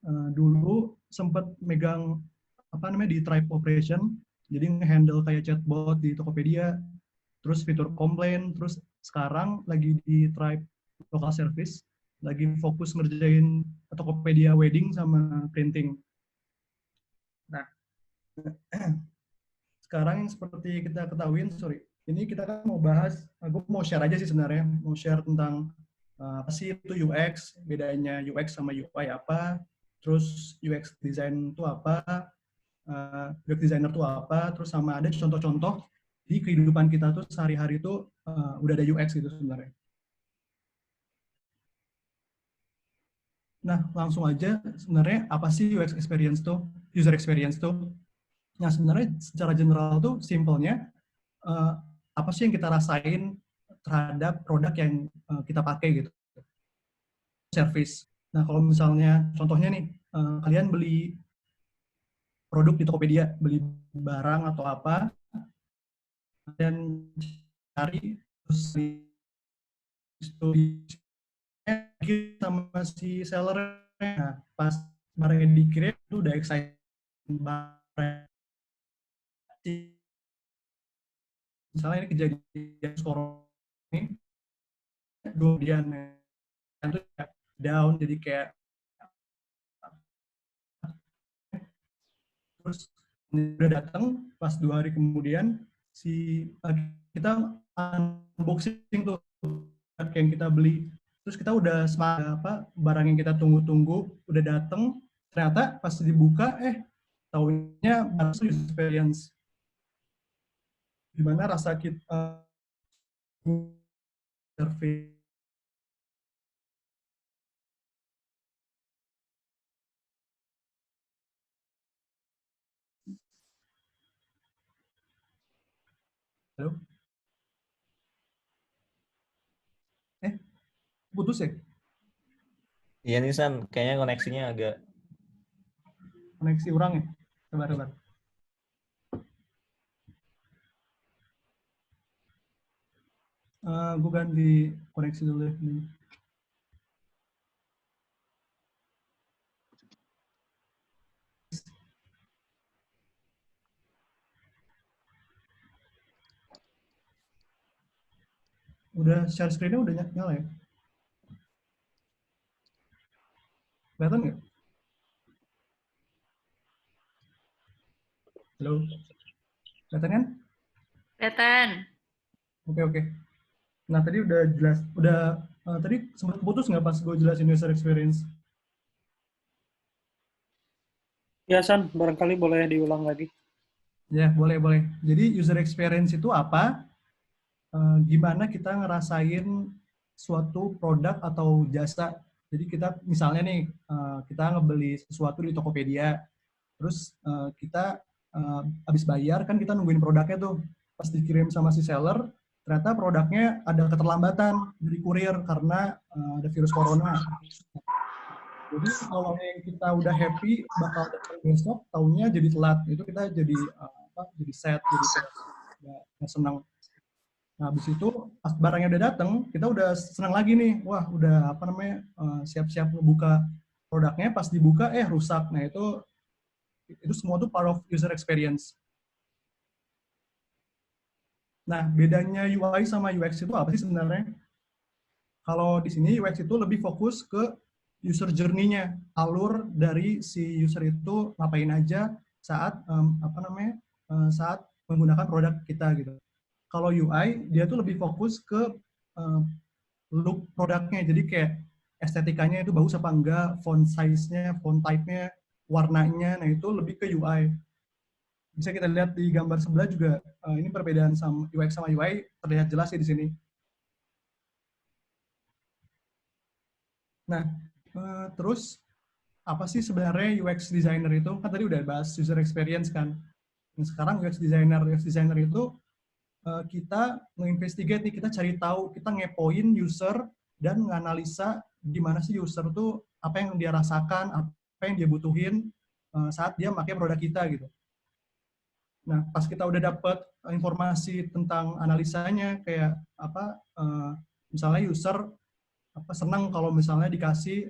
dulu sempat megang apa namanya di Tribe Operation, jadi nge-handle kayak chatbot di Tokopedia, terus fitur komplain, terus sekarang lagi di Tribe Local Service, lagi fokus ngerjain Tokopedia wedding sama printing. Nah, sekarang yang seperti kita ketahui, sorry, ini kita kan mau bahas, gue mau share aja sih sebenarnya, mau share tentang apa sih itu UX, bedanya UX sama UI apa, terus UX design itu apa, UX designer itu apa, terus sama ada contoh-contoh di kehidupan kita tuh sehari-hari itu udah ada UX gitu sebenarnya. Nah, langsung aja sebenarnya apa sih UX experience tuh, user experience tuh? Nah, sebenarnya secara general tuh simpelnya uh, apa sih yang kita rasain terhadap produk yang kita pakai gitu, service. Nah, kalau misalnya contohnya nih, kalian beli produk di Tokopedia, beli barang atau apa, dan cari terus sama si seller, nah, pas barangnya dikirim itu udah excited banget. Misalnya ini kejadian corona ini, kemudian itu down, jadi kayak terus udah datang pas 2 hari kemudian si kita unboxing tuh yang kita beli, terus kita udah semangat apa barang yang kita tunggu-tunggu udah datang, ternyata pas dibuka taunya baru experience, gimana rasa kita survei. Halo, putus ya Iya nih San, kayaknya koneksinya agak koneksi orang ya, sabar. Gue ganti koneksi dulu ya. Udah share screen-nya udah nyala ya? Kelihatan nggak? Halo, kelihatan kan? Kelihatan. Oke. Nah, tadi udah jelas, tadi sempat putus nggak pas gue jelasin user experience? Ya, San, barangkali boleh diulang lagi. Ya, boleh. Jadi user experience itu apa? Gimana kita ngerasain suatu produk atau jasa. Jadi kita misalnya nih, kita ngebeli sesuatu di Tokopedia, terus kita habis bayar, kan kita nungguin produknya tuh. Pas dikirim sama si seller, ternyata produknya ada keterlambatan dari kurir karena ada virus corona. Jadi kalau yang kita udah happy bakal datang besok, taunya jadi telat. Itu kita jadi jadi sad, jadi nggak senang. Nah, habis itu pas barangnya udah datang, kita udah senang lagi nih. Wah, udah apa namanya siap-siap ngebuka produknya. Pas dibuka, rusak. Nah, itu semua tuh part of user experience. Nah, bedanya UI sama UX itu apa sih sebenarnya? Kalau di sini UX itu lebih fokus ke user journey-nya, alur dari si user itu ngapain aja saat saat menggunakan produk kita gitu. Kalau UI dia tuh lebih fokus ke look produknya, jadi kayak estetikanya itu bagus apa enggak, font size-nya, font type-nya, warnanya, nah itu lebih ke UI. Bisa kita lihat di gambar sebelah juga, ini perbedaan sama UX sama UI terlihat jelas ya di sini. Nah, terus apa sih sebenarnya UX designer itu? Kan tadi udah bahas user experience kan. Nah, sekarang UX designer itu kita nge-investigate nih, kita cari tahu, kita ngepoin user dan menganalisa gimana sih user tuh apa yang dia rasakan, apa yang dia butuhin saat dia pakai produk kita gitu. Nah, pas kita udah dapat informasi tentang analisanya kayak apa misalnya user senang kalau misalnya dikasih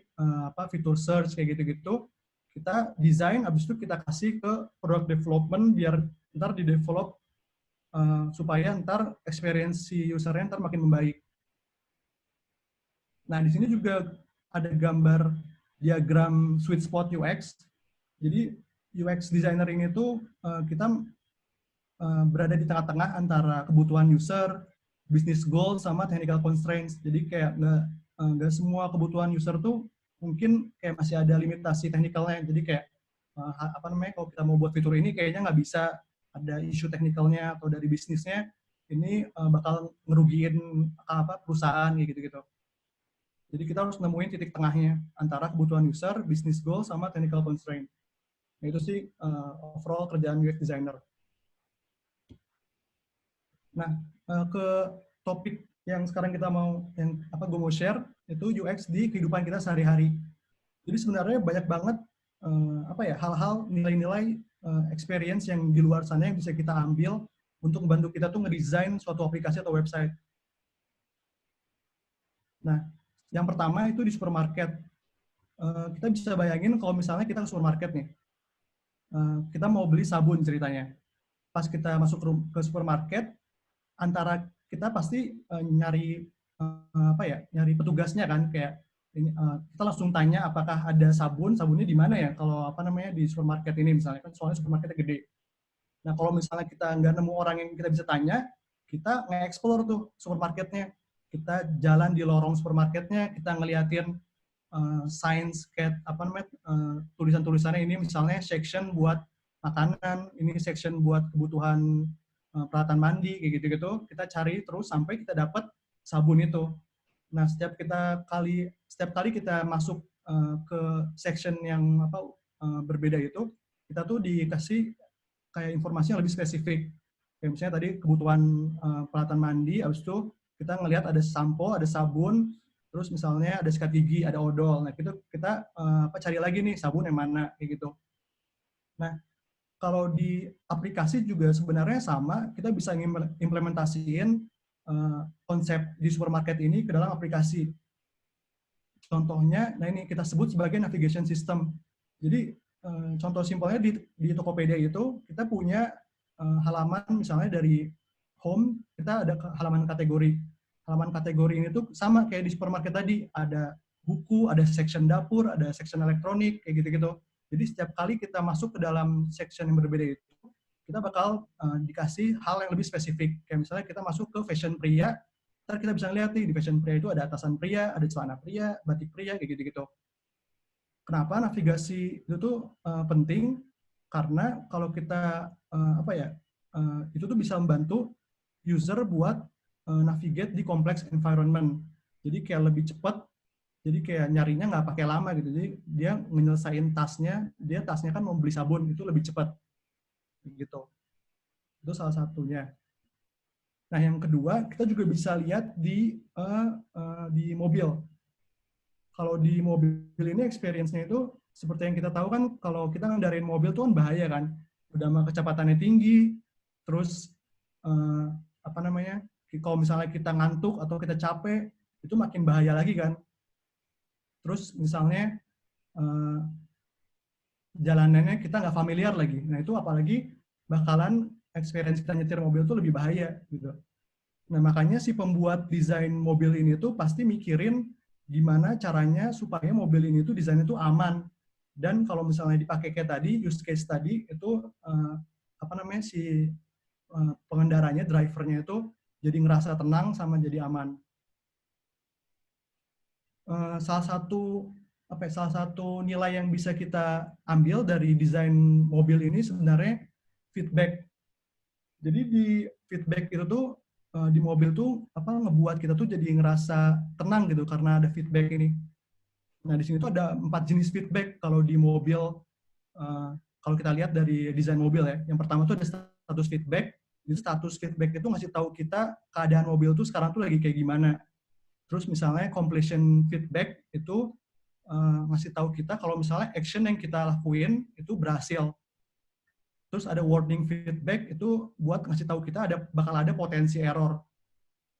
fitur search kayak gitu-gitu. kita desain, habis itu kita kasih ke product development biar ntar di develop supaya ntar experience si usernya ntar makin membaik. Nah, di sini juga ada gambar diagram sweet spot UX. Jadi UX designer ini tuh kita berada di tengah-tengah antara kebutuhan user, business goal, sama technical constraints. Jadi kayak nggak semua kebutuhan user tuh mungkin kayak masih ada limitasi teknikalnya. Jadi kayak apa namanya, kalau kita mau buat fitur ini kayaknya nggak bisa, ada isu teknikalnya atau dari bisnisnya ini bakal ngerugiin perusahaan gitu-gitu. Jadi kita harus nemuin titik tengahnya antara kebutuhan user, business goal, sama technical constraint. Nah, itu sih overall kerjaan UX designer. Nah, ke topik yang sekarang kita mau, yang gue mau share, itu UX di kehidupan kita sehari-hari. Jadi sebenarnya banyak banget hal-hal, nilai-nilai experience yang di luar sana yang bisa kita ambil untuk membantu kita tuh ngedesain suatu aplikasi atau website. Nah, yang pertama itu di supermarket. Kita bisa bayangin kalau misalnya kita ke supermarket nih, kita mau beli sabun ceritanya. Pas kita masuk ke supermarket, antara kita pasti nyari nyari petugasnya kan, kayak kita langsung tanya apakah ada sabunnya di mana ya kalau di supermarket ini misalnya, kan soalnya supermarketnya gede. Nah, kalau misalnya kita nggak nemu orang yang kita bisa tanya, kita nge-explore tuh supermarketnya. Kita jalan di lorong supermarketnya, kita ngeliatin signs kayak tulisan-tulisannya, ini misalnya section buat makanan, ini section buat kebutuhan peralatan mandi, kayak gitu-gitu. Kita cari terus sampai kita dapat sabun itu. Nah, setiap kali kita masuk ke section yang berbeda itu, kita tuh dikasih kayak informasi yang lebih spesifik. Kayak misalnya tadi kebutuhan peralatan mandi, habis itu kita ngelihat ada sampo, ada sabun, terus misalnya ada sikat gigi, ada odol. Nah, itu kita cari lagi nih sabun yang mana, kayak gitu. Nah, kalau di aplikasi juga sebenarnya sama, kita bisa implementasiin konsep di supermarket ini ke dalam aplikasi. Contohnya, nah ini kita sebut sebagai navigation system. Jadi, contoh simpelnya di Tokopedia itu, kita punya halaman misalnya dari home, kita ada halaman kategori. Halaman kategori ini tuh sama kayak di supermarket tadi, ada buku, ada section dapur, ada section elektronik, kayak gitu-gitu. Jadi setiap kali kita masuk ke dalam section yang berbeda itu, kita bakal dikasih hal yang lebih spesifik. Kayak misalnya kita masuk ke fashion pria, ntar kita bisa lihat nih di fashion pria itu ada atasan pria, ada celana pria, batik pria, kayak gitu-gitu. Kenapa navigasi itu tuh penting? Karena kalau kita itu tuh bisa membantu user buat navigate di complex environment. Jadi kayak lebih cepat, jadi kayak nyarinya nggak pakai lama gitu. Jadi dia menyelesaikan tasnya kan mau beli sabun, itu lebih cepat. Gitu. Itu salah satunya. Nah, yang kedua, kita juga bisa lihat di mobil. Kalau di mobil ini experience-nya itu seperti yang kita tahu kan, kalau kita ngendarin mobil tuh kan bahaya kan. Udah mah kecepatannya tinggi, terus kalau misalnya kita ngantuk atau kita capek, itu makin bahaya lagi kan. Terus misalnya jalanannya kita nggak familiar lagi. Nah, itu apalagi bakalan experience kita nyetir mobil tuh lebih bahaya gitu. Nah, makanya si pembuat desain mobil ini tuh pasti mikirin gimana caranya supaya mobil ini tuh desainnya tuh aman. Dan kalau misalnya dipakai kayak tadi, use case tadi, itu pengendaranya, drivernya itu jadi ngerasa tenang sama jadi aman. Salah satu nilai yang bisa kita ambil dari desain mobil ini sebenarnya feedback. Jadi di feedback itu tuh di mobil tuh ngebuat kita tuh jadi ngerasa tenang gitu karena ada feedback ini. Nah, di sini tuh ada 4 jenis feedback kalau di mobil. Kalau kita lihat dari desain mobil ya. Yang pertama tuh ada status feedback. Jadi status feedback itu ngasih tahu kita keadaan mobil tuh sekarang tuh lagi kayak gimana. Terus misalnya completion feedback itu ngasih tahu kita kalau misalnya action yang kita lakuin itu berhasil. Terus ada warning feedback itu buat ngasih tahu kita bakal ada potensi error.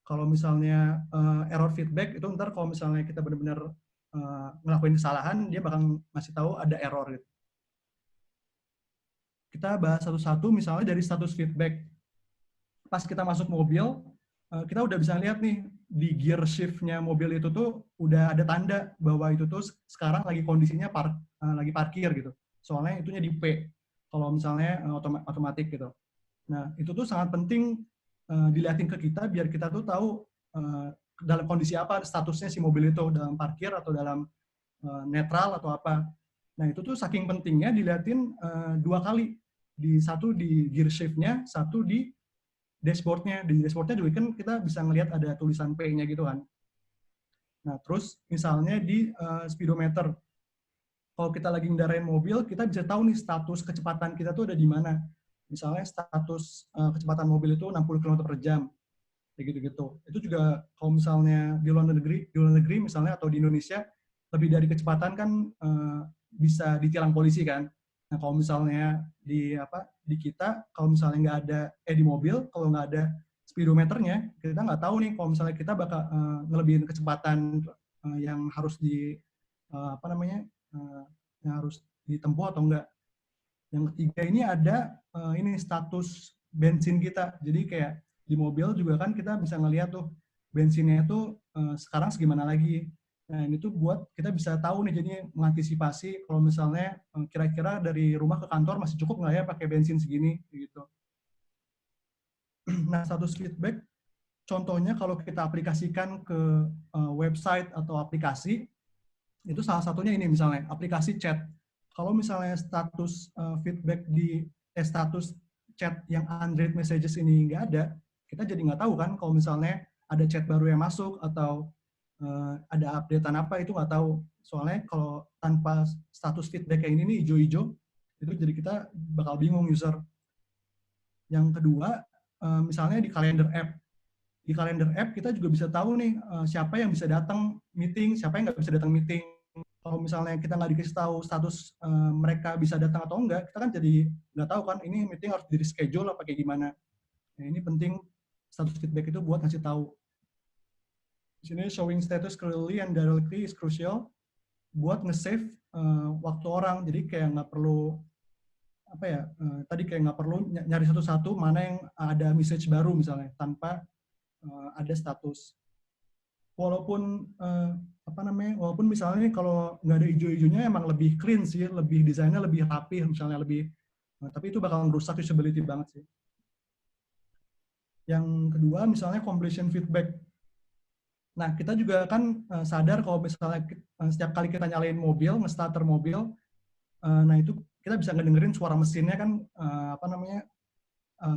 Kalau misalnya error feedback itu ntar kalau misalnya kita benar-benar ngelakuin kesalahan, dia bakal ngasih tahu ada error gitu. kita bahas satu-satu, misalnya dari status feedback. Pas kita masuk mobil, kita udah bisa lihat nih, di gear shift-nya mobil itu tuh udah ada tanda bahwa itu tuh sekarang lagi kondisinya lagi parkir gitu. Soalnya itunya di P, kalau misalnya otomatis gitu. Nah, itu tuh sangat penting dilihatin ke kita biar kita tuh tahu dalam kondisi apa statusnya si mobil itu, dalam parkir atau dalam netral atau apa. Nah, itu tuh saking pentingnya dilihatin 2 kali. Satu di gear shift-nya, satu di dashboard-nya. Di dashboard-nya juga kan kita bisa ngelihat ada tulisan P-nya gitu kan. Nah, terus misalnya di speedometer. Kalau kita lagi ngendarain mobil, kita bisa tahu nih status kecepatan kita tuh ada di mana. Misalnya status kecepatan mobil itu 60 km per jam. Kayak gitu-gitu. Itu juga kalau misalnya di luar negeri misalnya atau di Indonesia, lebih dari kecepatan kan bisa ditilang polisi kan. Nah, kalau misalnya di kita, kalau misalnya nggak ada di mobil, kalau nggak ada speedometernya, kita nggak tahu nih kalau misalnya kita bakal ngelebihin kecepatan yang harus yang harus ditempuh atau enggak. Yang ketiga ini ada ini status bensin kita. Jadi kayak di mobil juga kan kita bisa ngeliat tuh bensinnya itu sekarang segimana lagi. Nah, ini tuh buat kita bisa tahu nih, jadi mengantisipasi kalau misalnya kira-kira dari rumah ke kantor masih cukup nggak ya pakai bensin segini gitu. Nah, status feedback contohnya kalau kita aplikasikan ke website atau aplikasi, itu salah satunya ini misalnya aplikasi chat. Kalau misalnya status feedback di status chat yang unread messages ini nggak ada, kita jadi nggak tahu kan kalau misalnya ada chat baru yang masuk atau ada updatean apa, itu nggak tahu. Soalnya kalau tanpa status feedback kayak ini nih hijau-hijau, itu jadi kita bakal bingung user. Yang kedua, misalnya di kalender app. Di kalender app kita juga bisa tahu nih siapa yang bisa datang meeting, siapa yang nggak bisa datang meeting. Kalau misalnya kita nggak dikasih tahu status mereka bisa datang atau enggak, kita kan jadi nggak tahu kan ini meeting harus di reschedule apa kayak gimana. Nah, ini penting status feedback itu buat ngasih tahu. Di sini showing status clearly and directly is crucial buat nge-save waktu orang. Jadi kayak nggak perlu tadi kayak nggak perlu nyari satu-satu mana yang ada message baru misalnya tanpa ada status. Walaupun walaupun misalnya kalau nggak ada hijau-hijaunya emang lebih clean sih, lebih desainnya lebih rapi misalnya tapi itu bakal merusak usability banget sih. Yang kedua misalnya completion feedback. Nah, kita juga kan sadar kalau misalnya setiap kali kita nyalain mobil, nge-starter mobil, nah itu kita bisa ngedengerin suara mesinnya kan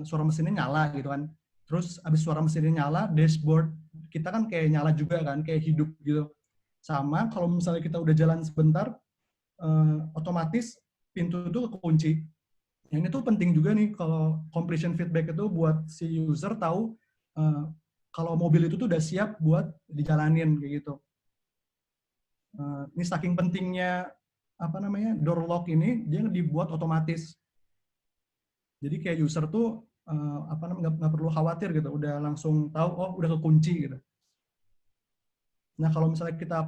suara mesinnya nyala gitu kan. Terus abis suara mesinnya nyala, dashboard kita kan kayak nyala juga kan, kayak hidup gitu. Sama kalau misalnya kita udah jalan sebentar, otomatis pintu itu kekunci. Nah, ini tuh penting juga nih kalau completion feedback itu buat si user tahu kalau mobil itu tuh udah siap buat dijalanin kayak gitu. Ini saking pentingnya door lock ini, dia dibuat otomatis. Jadi kayak user tuh nggak perlu khawatir gitu, udah langsung tahu oh udah kekunci gitu. Nah, kalau misalnya kita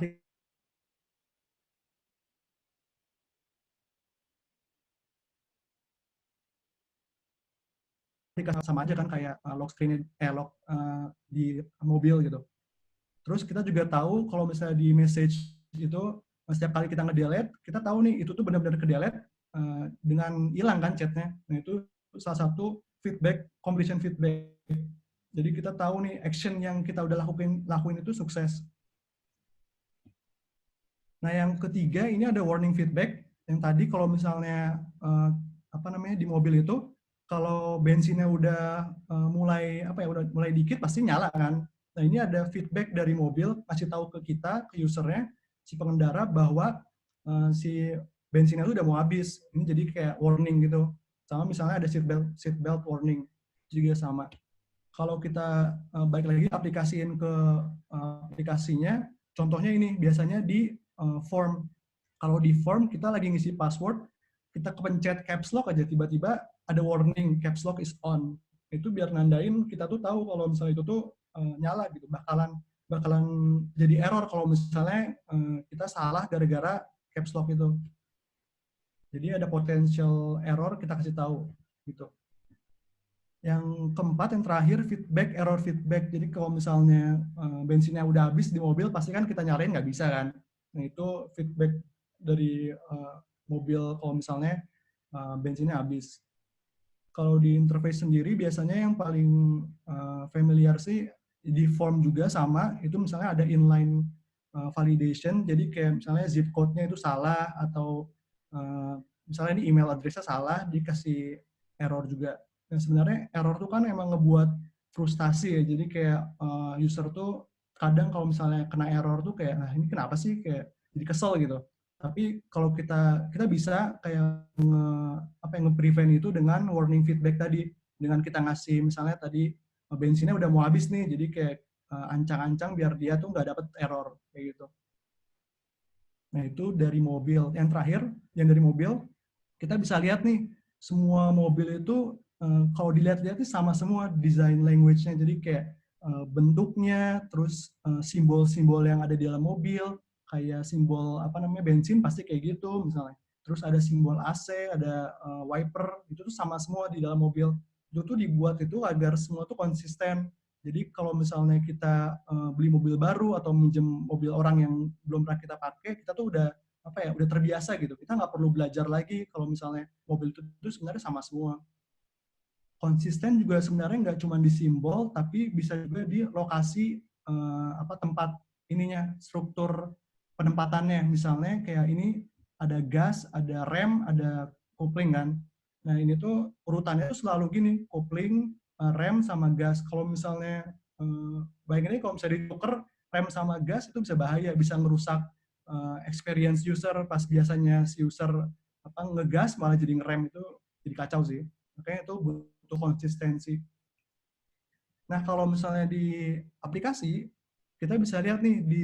sama aja kan kayak lock screen di mobil gitu. Terus kita juga tahu kalau misalnya di message itu setiap kali kita nge-delete, kita tahu nih itu tuh benar-benar ke-delete dengan hilang kan chatnya. Nah, itu salah satu feedback, completion feedback. Jadi kita tahu nih action yang kita udah lakuin itu sukses. Nah, yang ketiga ini ada warning feedback. Yang tadi kalau misalnya di mobil itu kalau bensinnya udah udah mulai dikit pasti nyala kan. Nah, ini ada feedback dari mobil kasih tahu ke kita, ke usernya, si pengendara bahwa si bensinnya itu udah mau habis. Ini jadi kayak warning gitu. Sama misalnya ada seat belt warning juga sama. Kalau kita balik lagi aplikasiin ke aplikasinya, contohnya ini biasanya di form. Kalau di form kita lagi ngisi password, kita kepencet caps lock aja tiba-tiba ada warning caps lock is on. Itu biar nandain kita tuh tahu kalau misalnya itu tuh nyala gitu. Bakalan jadi error kalau misalnya kita salah gara-gara caps lock itu. Jadi ada potential error kita kasih tahu gitu. Yang keempat, yang terakhir, feedback, error feedback. Jadi kalau misalnya bensinnya udah habis di mobil, pasti kan kita nyalain nggak bisa kan. Nah itu feedback dari mobil kalau misalnya bensinnya habis. Kalau di interface sendiri biasanya yang paling familiar sih di form juga sama, itu misalnya ada inline validation, jadi kayak misalnya zip code-nya itu salah, atau misalnya ini email address-nya salah, dikasih error juga. Dan sebenarnya error tuh kan emang ngebuat frustasi ya, jadi kayak user tuh kadang kalau misalnya kena error tuh kayak, nah ini kenapa sih, kayak jadi kesel gitu. Tapi kalau kita bisa kayak nge-prevent itu dengan warning feedback tadi, dengan kita ngasih misalnya tadi bensinnya udah mau habis nih, jadi kayak ancang-ancang biar dia tuh nggak dapet error kayak gitu. Nah itu dari mobil. Yang terakhir, yang dari mobil, kita bisa lihat nih semua mobil itu kalau dilihat-lihat sama semua design language-nya. Jadi kayak bentuknya, terus simbol-simbol yang ada di dalam mobil, kayak simbol apa namanya bensin pasti kayak gitu misalnya. Terus ada simbol AC, ada wiper, itu tuh sama semua di dalam mobil. Itu tuh dibuat itu agar semua tuh konsisten. Jadi kalau misalnya kita beli mobil baru atau minjem mobil orang yang belum pernah kita pakai, kita tuh udah apa ya, udah terbiasa gitu. Kita nggak perlu belajar lagi kalau misalnya mobil itu sebenarnya sama semua. Konsisten juga sebenarnya nggak cuma di simbol, tapi bisa juga di lokasi tempat ininya, struktur penempatannya. Misalnya kayak ini ada gas, ada rem, ada kopling kan. Nah ini tuh urutannya tuh selalu gini, kopling, rem sama gas. Kalau misalnya bayangin ini kalau misalnya ditukar rem sama gas itu bisa bahaya, bisa merusak experience user pas biasanya si user ngegas malah jadi ngerem, itu jadi kacau sih. Makanya itu butuh konsistensi. Nah, kalau misalnya di aplikasi, kita bisa lihat nih di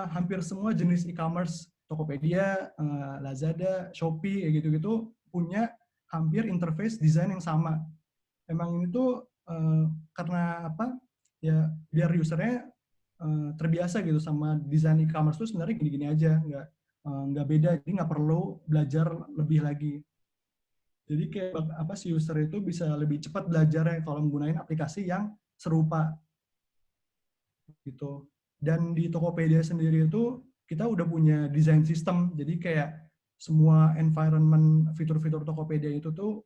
hampir semua jenis e-commerce, Tokopedia, Lazada, Shopee, gitu-gitu punya hampir interface desain yang sama. Emang ini tuh karena apa? Ya biar usernya terbiasa gitu sama desain e-commerce tuh sebenarnya gini-gini aja, nggak beda, jadi nggak perlu belajar lebih lagi. Jadi kayak apa si user itu bisa lebih cepat belajarnya kalau menggunakan aplikasi yang serupa gitu. Dan di Tokopedia sendiri itu kita udah punya design system. Jadi kayak semua environment fitur-fitur Tokopedia itu tuh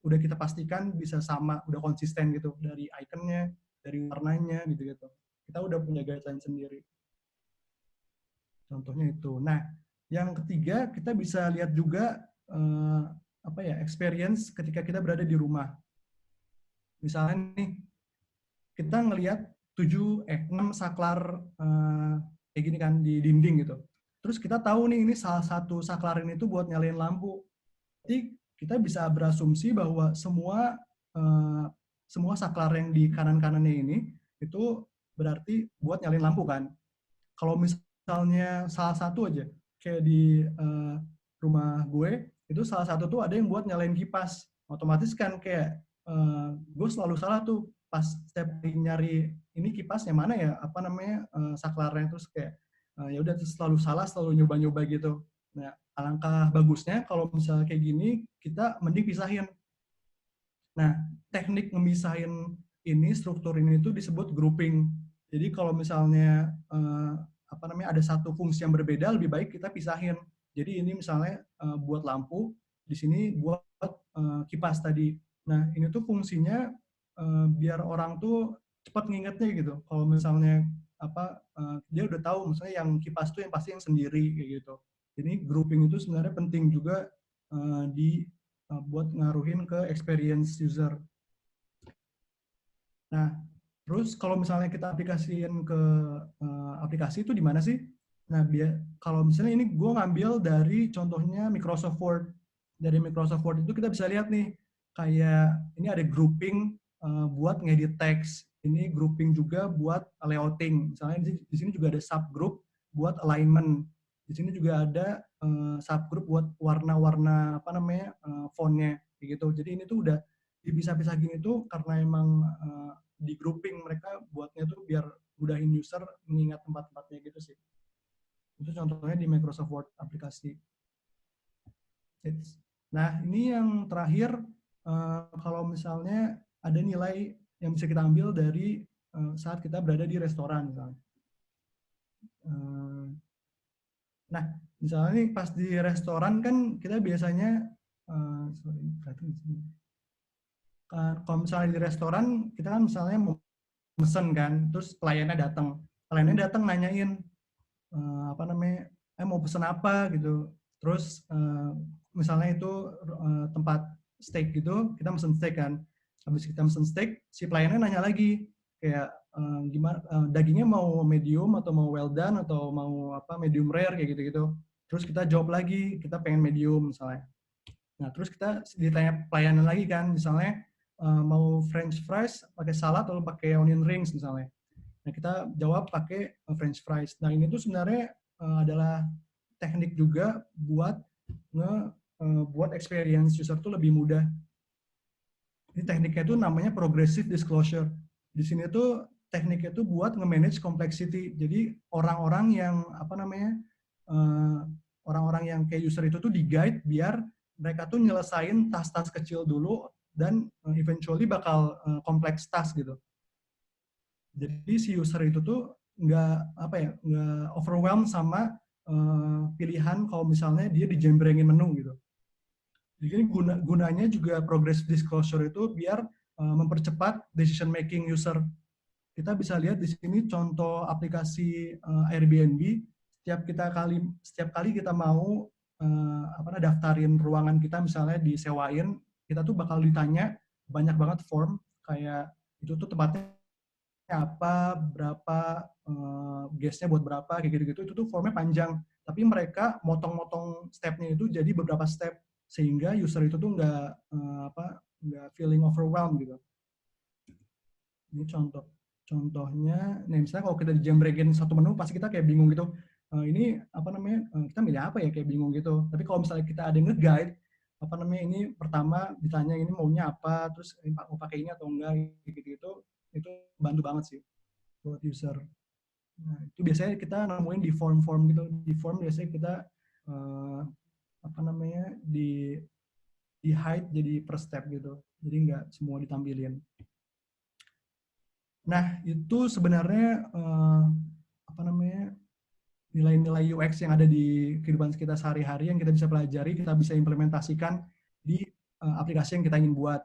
udah kita pastikan bisa sama, udah konsisten gitu dari ikonnya, dari warnanya gitu-gitu. Kita udah punya guideline sendiri. Contohnya itu. Nah, yang ketiga kita bisa lihat juga experience ketika kita berada di rumah. Misalnya nih, kita ngelihat 6 saklar kayak gini kan di dinding gitu. Terus kita tahu nih ini salah satu saklar ini tuh buat nyalain lampu. Jadi kita bisa berasumsi bahwa semua saklar yang di kanan-kanannya ini itu berarti buat nyalain lampu kan. Kalau misalnya salah satu aja, kayak di rumah gue, itu salah satu tuh ada yang buat nyalain kipas. Otomatis kan kayak gue selalu salah tuh pas setiap nyari ini kipasnya mana ya, apa namanya, saklarnya, terus kayak ya udah selalu salah, selalu nyoba-nyoba gitu. Nah, alangkah bagusnya kalau misalnya kayak gini, kita mending pisahin. Nah, teknik ngemisahin ini, struktur ini itu disebut grouping. Jadi kalau misalnya ada satu fungsi yang berbeda, lebih baik kita pisahin. Jadi ini misalnya buat lampu, di sini buat kipas tadi. Nah, ini tuh fungsinya biar orang tuh cepat ngingetnya gitu. Kalau misalnya dia udah tahu misalnya yang kipas tuh yang pasti yang sendiri kayak gitu. Jadi grouping itu sebenarnya penting juga buat ngaruhin ke experience user. Nah, terus kalau misalnya kita aplikasiin ke aplikasi itu di mana sih? Nah, kalau misalnya ini gue ngambil dari contohnya Microsoft Word. Dari Microsoft Word itu kita bisa lihat nih, kayak ini ada grouping buat ngedit teks. Ini grouping juga buat layouting. Misalnya di sini juga ada subgroup buat alignment. Di sini juga ada subgroup buat warna-warna fontnya gitu. Jadi ini tuh udah dipisah-pisah gini tuh karena emang di grouping mereka buatnya tuh biar mudahin user mengingat tempat-tempatnya gitu sih. Itu contohnya di Microsoft Word aplikasi. Nah, ini yang terakhir, kalau misalnya ada nilai yang bisa kita ambil dari saat kita berada di restoran misalnya. Nah, misalnya nih pas di restoran kan kita biasanya, kalau misalnya di restoran kita kan misalnya mau mesen kan, terus pelayannya datang nanyain apa namanya, mau pesen apa gitu. Terus misalnya itu tempat steak gitu, kita mesen steak kan. Habis kita mesen steak, si pelayannya nanya lagi kayak gimana, dagingnya mau medium atau mau well done atau mau apa medium rare kayak gitu-gitu. Terus kita jawab lagi, kita pengen medium misalnya. Nah, terus kita ditanya pelayanan lagi kan, misalnya mau French fries pakai salad atau pakai onion rings misalnya. Nah, kita jawab pakai French fries. Nah, ini tuh sebenarnya adalah teknik juga buat buat experience user tuh lebih mudah. Ini tekniknya itu namanya progressive disclosure. Di sini tuh tekniknya itu buat nge-manage complexity. Jadi orang-orang yang apa namanya, orang-orang yang kayak user itu tuh di-guide biar mereka tuh nyelesain tas-tas kecil dulu dan eventually bakal kompleks task gitu. Jadi si user itu tuh nggak overwhelmed sama pilihan kalau misalnya dia dijembrengin menu gitu. Jadi gunanya juga progressive disclosure itu biar mempercepat decision making user. Kita bisa lihat di sini contoh aplikasi Airbnb. Setiap kali kita mau daftarin ruangan kita misalnya disewain, kita tuh bakal ditanya banyak banget form kayak itu tuh tempatnya apa, berapa, guestnya buat berapa, kayak gitu-gitu, itu tuh formnya panjang. Tapi mereka motong-motong stepnya itu jadi beberapa step, sehingga user itu tuh nggak feeling overwhelmed gitu. Ini contohnya, nih misalnya kalau kita dijambrekin satu menu, pasti kita kayak bingung gitu. Ini apa namanya, kita milih apa ya, kayak bingung gitu. Tapi kalau misalnya kita ada yang nge-guide, apa namanya, ini pertama ditanya ini maunya apa, terus mau pakai ini atau enggak, gitu-gitu, itu bantu banget sih buat user. Nah, itu biasanya kita nemuin di form-form gitu. Di form biasanya kita apa namanya di hide jadi per step gitu. Jadi nggak semua ditampilin. Nah, itu sebenarnya apa namanya nilai-nilai UX yang ada di kehidupan kita sehari-hari yang kita bisa pelajari, kita bisa implementasikan di aplikasi yang kita ingin buat.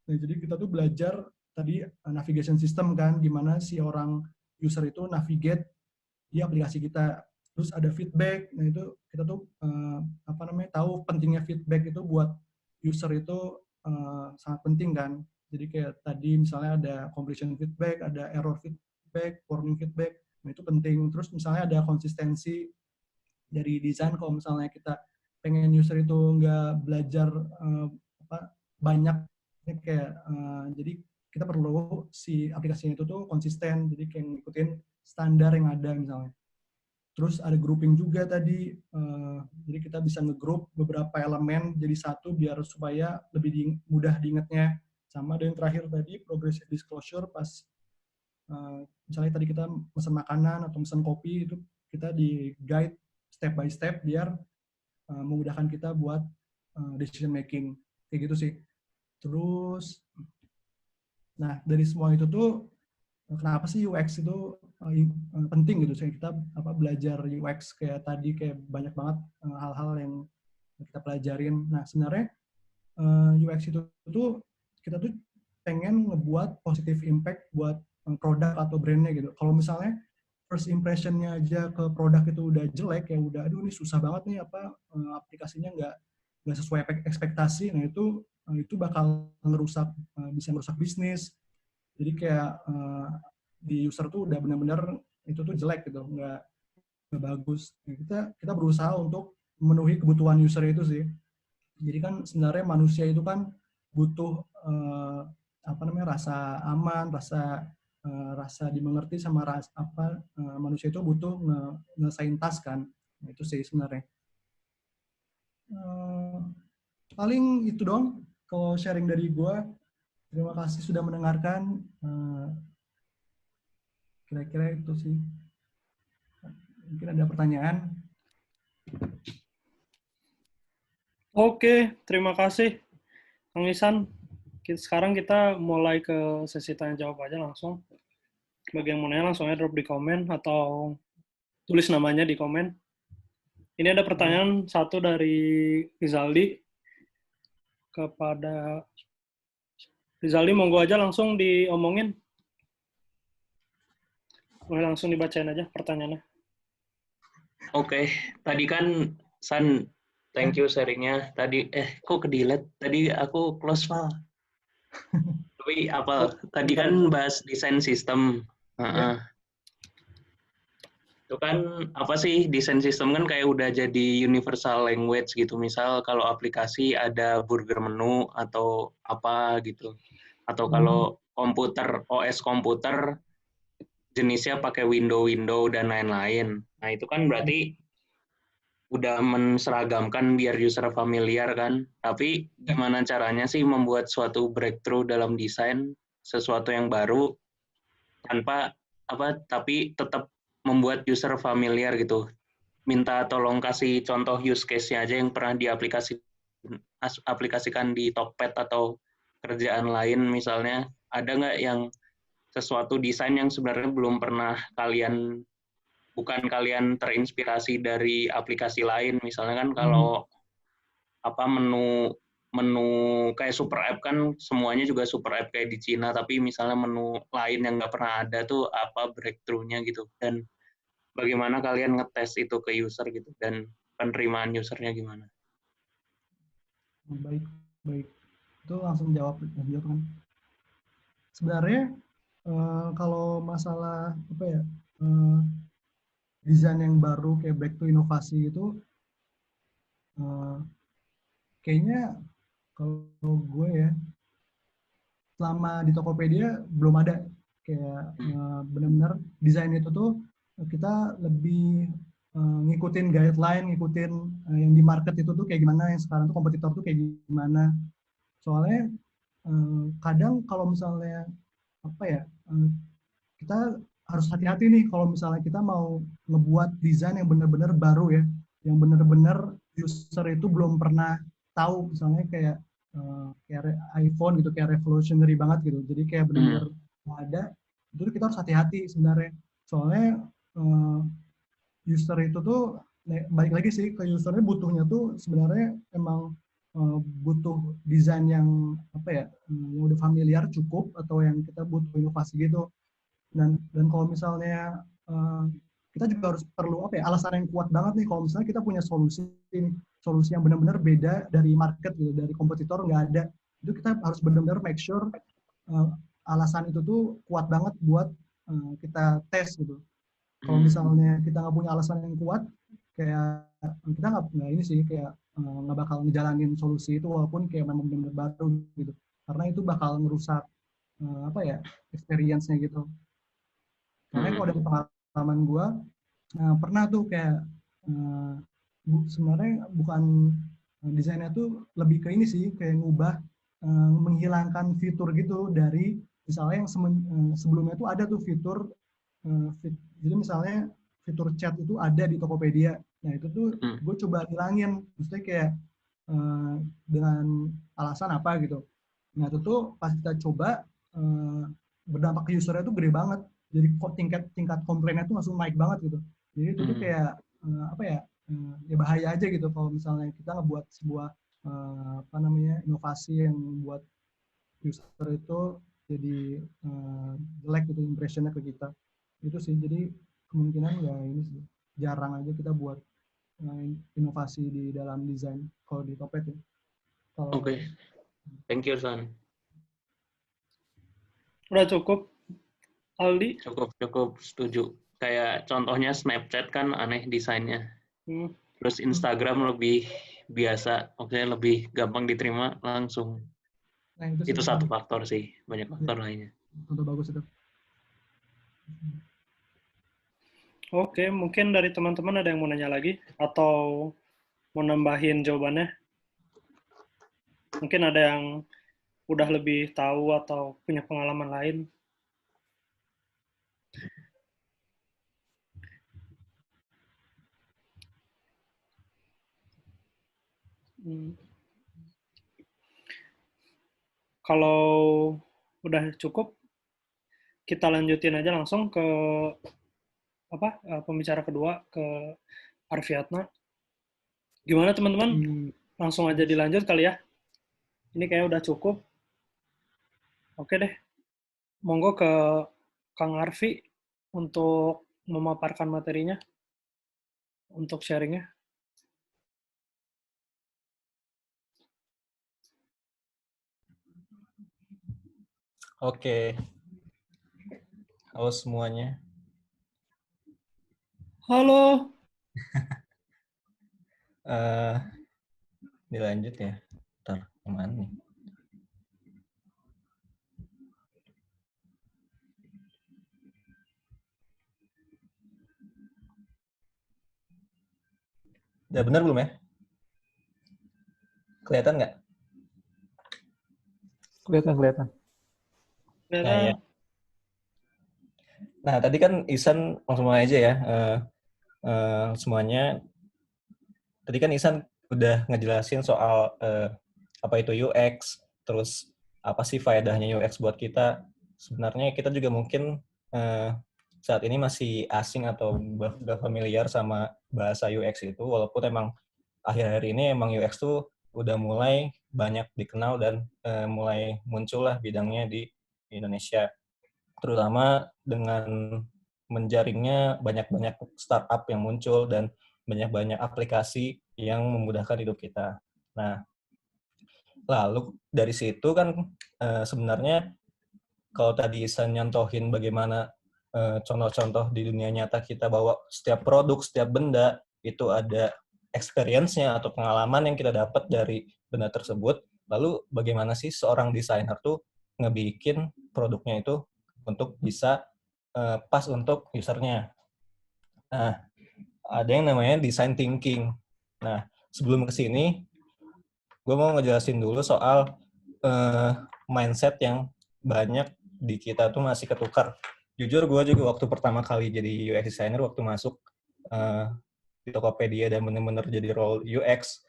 Nah, jadi kita tuh belajar tadi navigation system kan, gimana si orang user itu navigate di aplikasi kita. Terus ada feedback, nah itu kita tuh apa namanya tahu pentingnya feedback itu buat user itu sangat penting kan. Jadi kayak tadi misalnya ada completion feedback, ada error feedback, warning feedback, nah itu penting. Terus misalnya ada konsistensi dari desain, kalau misalnya kita pengen user itu nggak belajar banyak, kayak jadi kita perlu si aplikasinya itu tuh konsisten, jadi kayak ngikutin standar yang ada misalnya. Terus ada grouping juga tadi, jadi kita bisa ngegroup beberapa elemen jadi satu biar supaya lebih mudah diingatnya. Sama ada yang terakhir tadi, progressive disclosure, pas misalnya tadi kita pesan makanan atau pesan kopi, itu kita di guide step by step biar memudahkan kita buat decision making. Kayak gitu sih. Terus, nah dari semua itu tuh, kenapa sih UX itu penting gitu? Saya kita belajar UX kayak tadi, kayak banyak banget hal-hal yang kita pelajarin. Nah sebenarnya UX itu tuh kita tuh pengen ngebuat positive impact buat produk atau brandnya gitu. Kalau misalnya first impressionnya aja ke produk itu udah jelek, ya udah aduh ini susah banget nih aplikasinya nggak sesuai ekspektasi. Nah itu bakal bisa ngerusak bisnis. Jadi kayak di user tuh udah benar-benar itu tuh jelek gitu, nggak bagus. Nah, kita berusaha untuk memenuhi kebutuhan user itu sih. Jadi kan sebenarnya manusia itu kan butuh apa namanya rasa aman, rasa dimengerti, sama manusia itu butuh ngelesain task kan. Nah, itu sih sebenarnya. Paling itu dong kalau sharing dari gua. Terima kasih sudah mendengarkan. Kira-kira itu sih. Mungkin ada pertanyaan. Oke, terima kasih Kang Isan. Sekarang kita mulai ke sesi tanya jawab aja langsung. Bagi yang mau nanya langsung aja drop di komen atau tulis namanya di komen. Ini ada pertanyaan satu dari Rizaldi kepada Rizaldi, monggo aja langsung diomongin. Boleh langsung dibacain aja pertanyaannya. Oke, tadi kan San, thank you sharingnya. Tadi kok ke-delete? Tadi aku close file. Tapi apa? Tadi kan bahas desain sistem. Heeh. Itu kan apa sih desain sistem kan kayak udah jadi universal language gitu. Misal kalau aplikasi ada burger menu atau apa gitu. Atau kalau komputer, OS komputer jenisnya pakai window dan lain-lain. Nah, itu kan berarti udah menseragamkan biar user familiar kan. Tapi gimana caranya sih membuat suatu breakthrough dalam desain sesuatu yang baru tanpa tapi tetap membuat user familiar gitu. Minta tolong kasih contoh use case-nya aja yang pernah diaplikasikan di Tokped atau kerjaan lain misalnya. Ada nggak yang sesuatu desain yang sebenarnya belum pernah bukan kalian terinspirasi dari aplikasi lain, misalnya kan kalau menu menu kayak super app kan semuanya juga super app kayak di Cina, tapi misalnya menu lain yang nggak pernah ada tuh apa breakthrough-nya gitu, dan bagaimana kalian ngetes itu ke user gitu, dan penerimaan usernya gimana? Baik, baik. Itu langsung jawab kan. Sebenarnya kalau masalah apa ya, desain yang baru kayak back to inovasi itu kayaknya kalau gue ya selama di Tokopedia belum ada kayak benar-benar desain itu tuh kita lebih ngikutin guideline, ngikutin yang di market itu tuh kayak gimana, yang sekarang tuh kompetitor tuh kayak gimana. Soalnya kadang kalau misalnya apa ya, kita harus hati-hati nih kalau misalnya kita mau ngebuat desain yang benar-benar baru ya, yang benar-benar user itu belum pernah tahu, misalnya kayak kayak iPhone gitu, kayak revolutionary banget gitu, jadi kayak benar-benar nggak ada, itu kita harus hati-hati sebenarnya. Soalnya user itu tuh balik lagi sih ke usernya, butuhnya tuh sebenarnya emang butuh desain yang apa ya, yang udah familiar cukup, atau yang kita butuh inovasi gitu. Dan kalau misalnya kita juga harus perlu apa ya, alasan yang kuat banget nih kalau misalnya kita punya solusi yang benar-benar beda dari market gitu, dari kompetitor nggak ada, itu kita harus benar-benar make sure alasan itu tuh kuat banget buat kita tes gitu. Kalau misalnya kita nggak punya alasan yang kuat, kayak kita nggak ini sih, kayak nggak bakal ngejalanin solusi itu walaupun kayak memang benar-benar baru gitu, karena itu bakal ngerusak apa ya, experience-nya gitu. Soalnya kalau dari pengalaman gue, pernah tuh kayak sebenarnya bukan desainnya tuh lebih ke ini sih, kayak ngubah, menghilangkan fitur gitu dari misalnya yang sebelumnya tuh ada tuh fitur, jadi misalnya fitur chat itu ada di Tokopedia. Nah itu tuh gue coba hilangin, maksudnya kayak dengan alasan apa gitu. Nah itu tuh pas kita coba, berdampak ke usernya tuh gede banget. Jadi kok tingkat komplainnya tuh langsung naik banget gitu. Jadi itu tuh kayak apa ya, ya bahaya aja gitu kalau misalnya kita ngebuat sebuah apa namanya, inovasi yang buat user itu jadi jelek gitu impressionnya ke kita. Itu sih, jadi kemungkinan ya ini sih, jarang aja kita buat inovasi di dalam desain kalau di Topet ya. Oke. Thank you, San. Udah cukup, Aldi? Cukup setuju. Kayak contohnya Snapchat kan aneh desainnya. Terus Instagram lebih biasa, lebih gampang diterima langsung. Nah, itu satu faktor sih, banyak faktor lainnya. Contoh bagus itu. Oke, mungkin dari teman-teman ada yang mau nanya lagi atau mau nambahin jawabannya? Mungkin ada yang udah lebih tahu atau punya pengalaman lain. kalau udah cukup, kita lanjutin aja langsung ke pembicara kedua, ke Arfiatna. Gimana teman-teman? Langsung aja dilanjut kali ya. Ini kayaknya udah cukup. Oke deh. Monggo ke Kang Arfi untuk memaparkan materinya, untuk sharingnya. Oke. Halo semuanya. Halo. Dilanjut ya. Ntar, kemana nih? Udah benar belum ya? Kelihatan nggak? Kelihatan. Nah, ya. Nah, tadi kan Ihsan langsung mulai aja ya. Semuanya. Tadi kan Ihsan udah ngejelasin soal apa itu UX, terus apa sih faedahnya UX buat kita. Sebenarnya kita juga mungkin saat ini masih asing atau udah familiar sama bahasa UX itu, walaupun emang akhir-akhir ini emang UX tuh udah mulai banyak dikenal dan mulai muncul lah bidangnya di Indonesia. Terutama dengan menjaringnya banyak-banyak startup yang muncul dan banyak-banyak aplikasi yang memudahkan hidup kita. Nah, lalu dari situ kan sebenarnya kalau tadi saya nyontohin bagaimana contoh-contoh di dunia nyata kita bahwa setiap produk, setiap benda itu ada experience-nya atau pengalaman yang kita dapat dari benda tersebut. Lalu bagaimana sih seorang desainer tuh ngebikin produknya itu untuk bisa pas untuk usernya. Nah, ada yang namanya design thinking. Nah, sebelum ke sini, gue mau ngejelasin dulu soal mindset yang banyak di kita tuh masih ketukar. Jujur gue juga waktu pertama kali jadi UX designer, waktu masuk di Tokopedia dan bener-bener jadi role UX,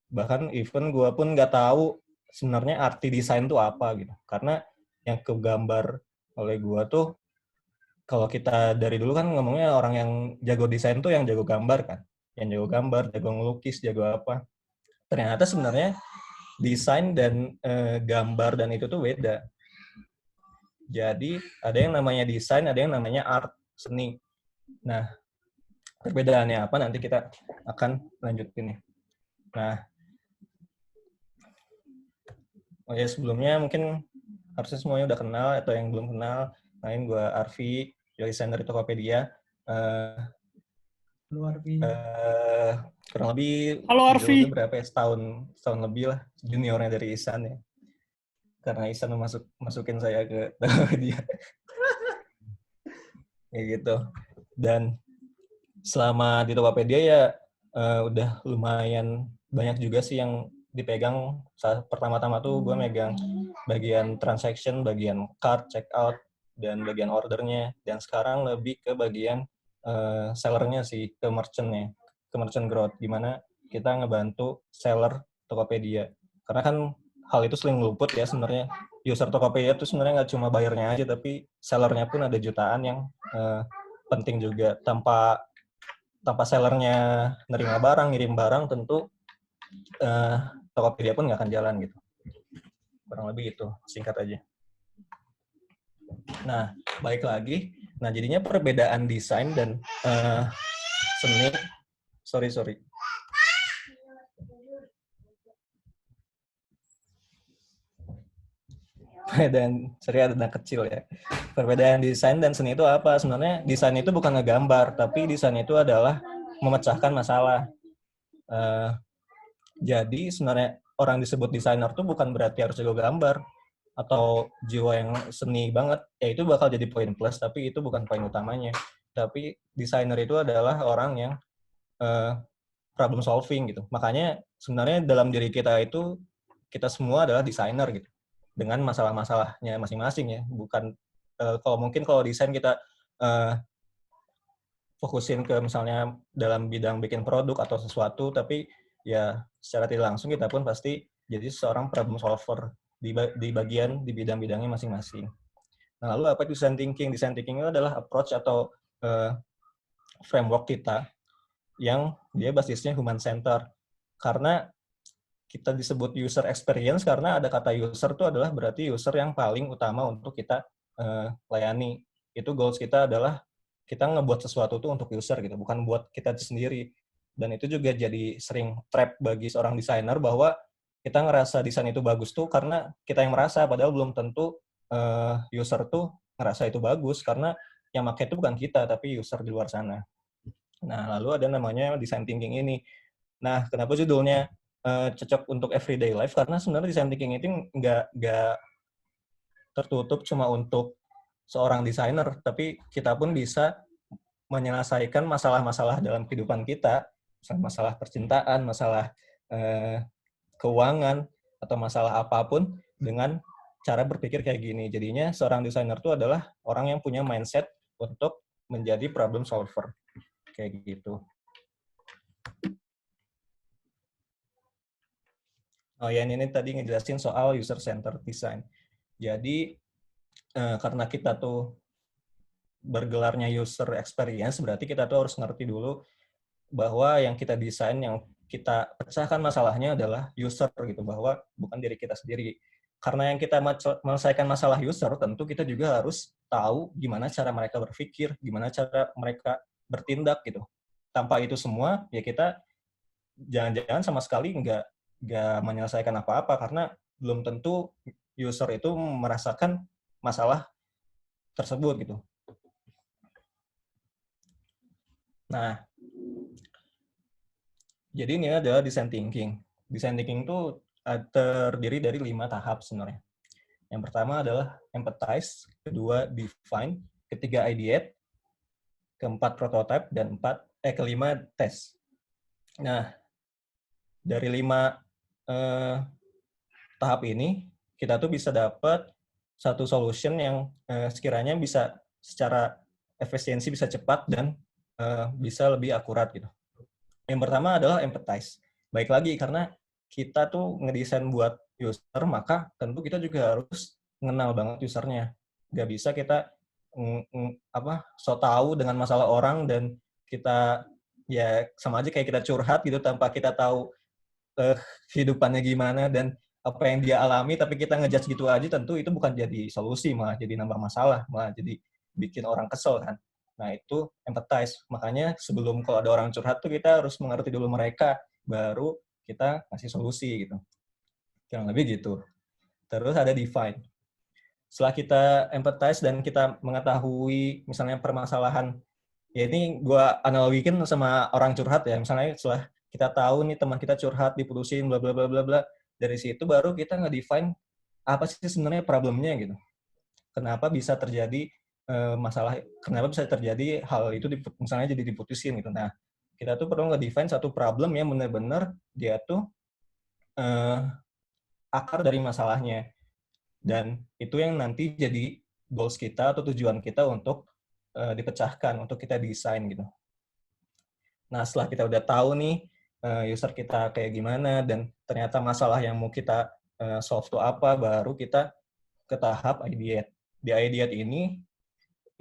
bahkan even gue pun nggak tahu sebenarnya arti desain tuh apa gitu. Karena yang kegambar oleh gue tuh, kalau kita dari dulu kan ngomongnya orang yang jago desain tuh yang jago gambar kan. Yang jago gambar, jago ngelukis, jago apa. Ternyata sebenarnya desain dan gambar dan itu tuh beda. Jadi ada yang namanya desain, ada yang namanya art, seni. Nah, perbedaannya apa nanti kita akan lanjutin nih. Nah, oh ya sebelumnya mungkin harusnya semuanya udah kenal atau yang belum kenal. Main gue Arfi, desainer dari Tokopedia. Halo Arfi. Kurang lebih Halo Arfi. Berapa ya? Setahun lebih lah juniornya dari Ihsan ya. Karena Ihsan masukin saya ke Tokopedia. Kayak gitu. Dan selama di Tokopedia ya udah lumayan banyak juga sih yang dipegang. Saat pertama-tama tuh gue megang bagian transaction, bagian cart, checkout, dan bagian ordernya. Dan sekarang lebih ke bagian sellernya sih, ke merchant growth, gimana kita ngebantu seller Tokopedia. Karena kan hal itu sering luput ya sebenarnya. User Tokopedia itu sebenarnya nggak cuma bayarnya aja, tapi sellernya pun ada jutaan yang penting juga. Tanpa sellernya nerima barang, ngirim barang, tentu Tokopedia pun nggak akan jalan gitu. Kurang lebih itu, singkat aja. Nah, balik lagi. Nah, jadinya perbedaan desain dan seni. Sorry. Dan ada anak kecil ya. Perbedaan desain dan seni itu apa? Sebenarnya desain itu bukan ngegambar, tapi desain itu adalah memecahkan masalah. Jadi sebenarnya orang disebut desainer tuh bukan berarti harus jago gambar atau jiwa yang seni banget. Ya itu bakal jadi poin plus, tapi itu bukan poin utamanya. Tapi desainer itu adalah orang yang problem solving gitu. Makanya sebenarnya dalam diri kita itu kita semua adalah desainer gitu. Dengan masalah-masalahnya masing-masing ya. Bukan kalau desain kita fokusin ke misalnya dalam bidang bikin produk atau sesuatu, tapi ya secara tidak langsung kita pun pasti jadi seorang problem solver di bagian di bidang-bidangnya masing-masing. Nah, lalu apa itu design thinking? Design thinking itu adalah approach atau framework kita yang dia basisnya human center. Karena kita disebut user experience karena ada kata user itu adalah berarti user yang paling utama untuk kita layani. Itu goals kita adalah kita ngebuat sesuatu itu untuk user gitu, bukan buat kita sendiri. Dan itu juga jadi sering trap bagi seorang desainer bahwa kita ngerasa desain itu bagus tuh karena kita yang merasa, padahal belum tentu user tuh ngerasa itu bagus karena yang pakai itu bukan kita tapi user di luar sana. Nah, lalu ada namanya design thinking ini. Nah, kenapa judulnya cocok untuk everyday life? Karena sebenarnya design thinking itu nggak tertutup cuma untuk seorang desainer, tapi kita pun bisa menyelesaikan masalah-masalah dalam kehidupan kita, masalah percintaan, masalah keuangan, atau masalah apapun dengan cara berpikir kayak gini. Jadinya seorang desainer itu adalah orang yang punya mindset untuk menjadi problem solver. Kayak gitu. Oh ya, ini tadi ngejelasin soal user-centered design. Jadi, karena kita tuh bergelarnya user experience, berarti kita tuh harus ngerti dulu bahwa yang kita desain, yang kita pecahkan masalahnya adalah user gitu, bahwa bukan diri kita sendiri. Karena yang kita menyelesaikan masalah user, tentu kita juga harus tahu gimana cara mereka berpikir, gimana cara mereka bertindak gitu. Tanpa itu semua, ya kita jangan-jangan sama sekali nggak menyelesaikan apa-apa, karena belum tentu user itu merasakan masalah tersebut gitu. Nah, jadi ini adalah design thinking. Design thinking itu terdiri dari 5 tahap sebenarnya. Yang pertama adalah empathize, kedua define, ketiga ideate, keempat prototype, dan kelima test. Nah, dari 5 tahap ini, kita tuh bisa dapat satu solution yang sekiranya bisa secara efisiensi bisa cepat dan bisa lebih akurat gitu. Yang pertama adalah empathize. Baik lagi, karena kita tuh ngedesain buat user, maka tentu kita juga harus mengenal banget usernya. Nggak bisa kita so tahu dengan masalah orang dan kita ya sama aja kayak kita curhat gitu tanpa kita tahu kehidupannya gimana dan apa yang dia alami, tapi kita ngejudge gitu aja, tentu itu bukan jadi solusi, malah jadi nambah masalah, malah jadi bikin orang kesel kan. Nah, itu empathize. Makanya sebelum kalau ada orang curhat tuh kita harus mengerti dulu mereka, baru kita kasih solusi gitu. Kurang lebih gitu. Terus ada define. Setelah kita empathize dan kita mengetahui misalnya permasalahan, ya ini gue analogikan sama orang curhat ya, misalnya setelah kita tahu nih teman kita curhat, diputusin, bla bla bla bla bla, dari situ baru kita nge-define apa sih sebenarnya problemnya gitu. Kenapa bisa terjadi masalah, kenapa bisa terjadi hal itu misalnya jadi diputusin gitu. Nah, kita tuh perlu nge-define satu problem yang benar-benar dia tuh akar dari masalahnya. Dan itu yang nanti jadi goals kita atau tujuan kita untuk dipecahkan, untuk kita desain gitu. Nah, setelah kita udah tahu nih user kita kayak gimana dan ternyata masalah yang mau kita solve itu apa, baru kita ke tahap ideate. Di ideate ini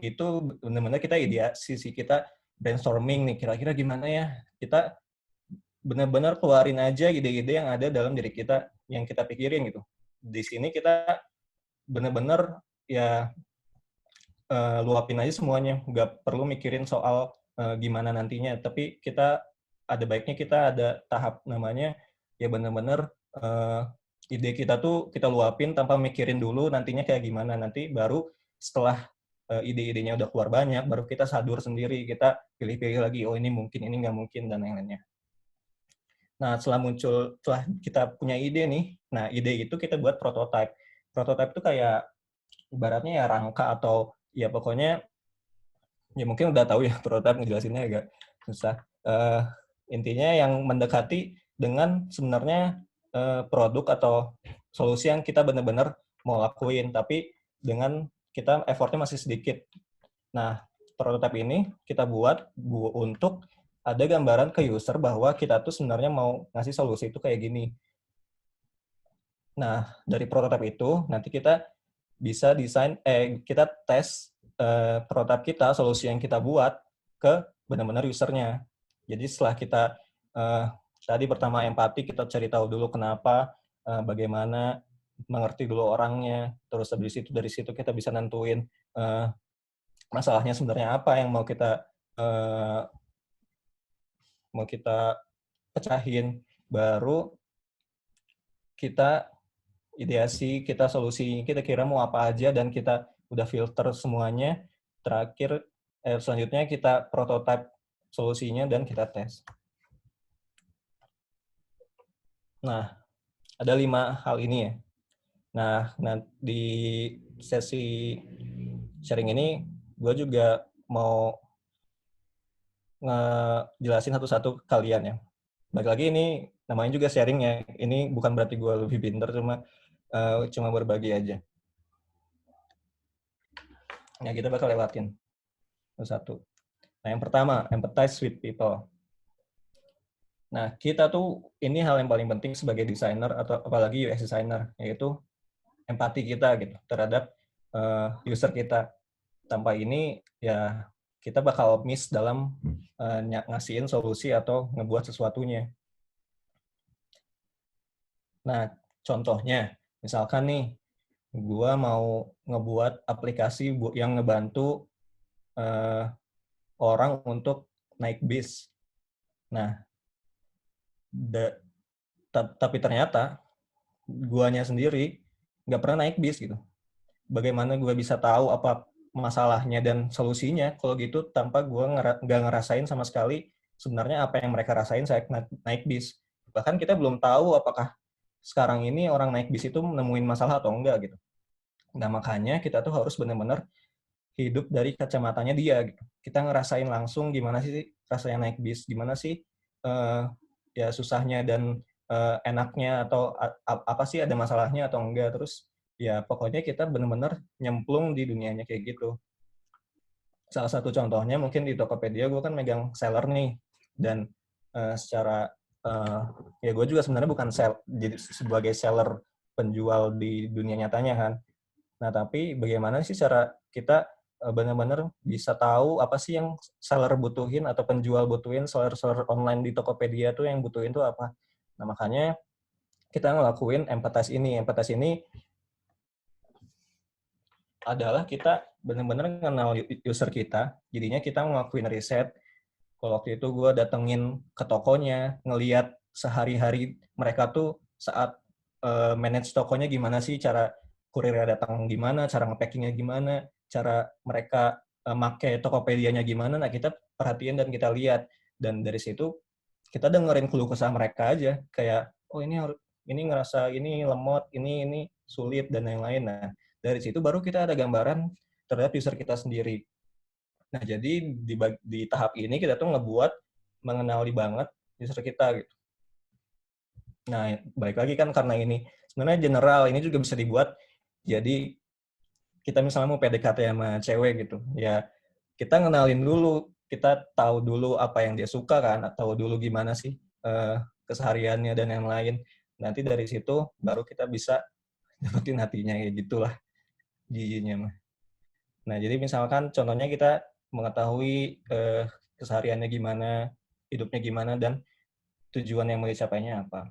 itu benar-benar kita sisi kita brainstorming nih, kira-kira gimana ya, kita benar-benar keluarin aja ide-ide yang ada dalam diri kita yang kita pikirin gitu. Di sini kita benar-benar ya luapin aja semuanya, nggak perlu mikirin soal gimana nantinya, tapi kita ada baiknya kita ada tahap namanya ya benar-benar ide kita tuh kita luapin tanpa mikirin dulu nantinya kayak gimana, nanti baru setelah ide-idenya udah keluar banyak, baru kita sadur sendiri, kita pilih-pilih lagi, oh ini mungkin, ini nggak mungkin, dan lain-lainnya. Nah, setelah kita punya ide nih, nah ide itu kita buat prototype. Prototype itu kayak ibaratnya ya rangka atau ya pokoknya ya mungkin udah tahu ya prototype, ngejelasinnya agak susah. Intinya yang mendekati dengan sebenarnya produk atau solusi yang kita benar-benar mau lakuin, tapi dengan kita effortnya masih sedikit. Nah, prototype ini kita buat untuk ada gambaran ke user bahwa kita tuh sebenarnya mau ngasih solusi itu kayak gini. Nah, dari prototipe itu nanti kita bisa kita tes prototipe kita, solusi yang kita buat ke benar-benar usernya. Jadi setelah kita tadi pertama empati, kita cari tahu dulu kenapa, bagaimana, mengerti dulu orangnya, terus dari situ kita bisa nentuin masalahnya sebenarnya apa yang mau kita pecahin, baru kita ideasi, kita solusi, kita kira mau apa aja, dan kita udah filter semuanya. Terakhir, selanjutnya kita prototype solusinya dan kita tes. Nah, ada 5 hal ini ya. Nah, di sesi sharing ini, gue juga mau ngejelasin satu-satu kalian ya. Balik lagi ini namanya juga sharing ya. Ini bukan berarti gue lebih pintar, cuma berbagi aja. Nah, kita bakal lewatin satu. Nah, yang pertama, empathize with people. Nah, kita tuh, ini hal yang paling penting sebagai desainer atau apalagi UX designer, yaitu empati kita gitu terhadap user kita. Tanpa ini, ya kita bakal miss dalam ngasihin solusi atau ngebuat sesuatunya. Nah, contohnya, misalkan nih, gua mau ngebuat aplikasi yang ngebantu orang untuk naik bis. Nah, tapi ternyata guanya sendiri nggak pernah naik bis gitu. Bagaimana gue bisa tahu apa masalahnya dan solusinya kalau gitu tanpa gue nggak ngerasain sama sekali sebenarnya apa yang mereka rasain saat naik bis. Bahkan kita belum tahu apakah sekarang ini orang naik bis itu nemuin masalah atau enggak gitu. Nah, makanya kita tuh harus benar-benar hidup dari kacamatanya dia gitu. Kita ngerasain langsung gimana sih rasanya naik bis, gimana sih ya susahnya dan enaknya, atau apa sih ada masalahnya atau enggak. Terus ya pokoknya kita benar-benar nyemplung di dunianya kayak gitu. Salah satu contohnya mungkin di Tokopedia, gue kan megang seller nih, dan secara ya gue juga sebenarnya bukan jadi sebagai seller penjual di dunia nyatanya kan. Nah, tapi bagaimana sih cara kita benar-benar bisa tahu apa sih yang seller butuhin atau penjual butuhin, seller online di Tokopedia tuh yang butuhin tuh apa. Nah, makanya kita ngelakuin empathize ini. Empathize ini adalah kita benar-benar kenal user kita, jadinya kita ngelakuin riset. Kalau waktu itu gue datengin ke tokonya, ngeliat sehari-hari mereka tuh saat manage tokonya gimana sih, cara kurirnya datang gimana, cara nge-packingnya gimana, cara mereka make Tokopedia-nya gimana. Nah, kita perhatiin dan kita lihat. Dan dari situ kita dengerin keluh kesah mereka aja. Kayak, oh ini ngerasa ini lemot, ini sulit, dan lain-lain. Nah, dari situ baru kita ada gambaran terhadap user kita sendiri. Nah, jadi di tahap ini kita tuh ngebuat mengenali banget user kita gitu. Nah, balik lagi kan karena ini sebenarnya general, ini juga bisa dibuat jadi kita misalnya mau PDKT sama cewek gitu. Ya, kita ngenalin dulu, kita tahu dulu apa yang dia suka kan, atau dulu gimana sih kesehariannya dan yang lain. Nanti dari situ baru kita bisa dapetin hatinya, ya gitulah giginya mah. Nah, jadi misalkan contohnya kita mengetahui kesehariannya gimana, hidupnya gimana, dan tujuan yang mau dicapainya apa.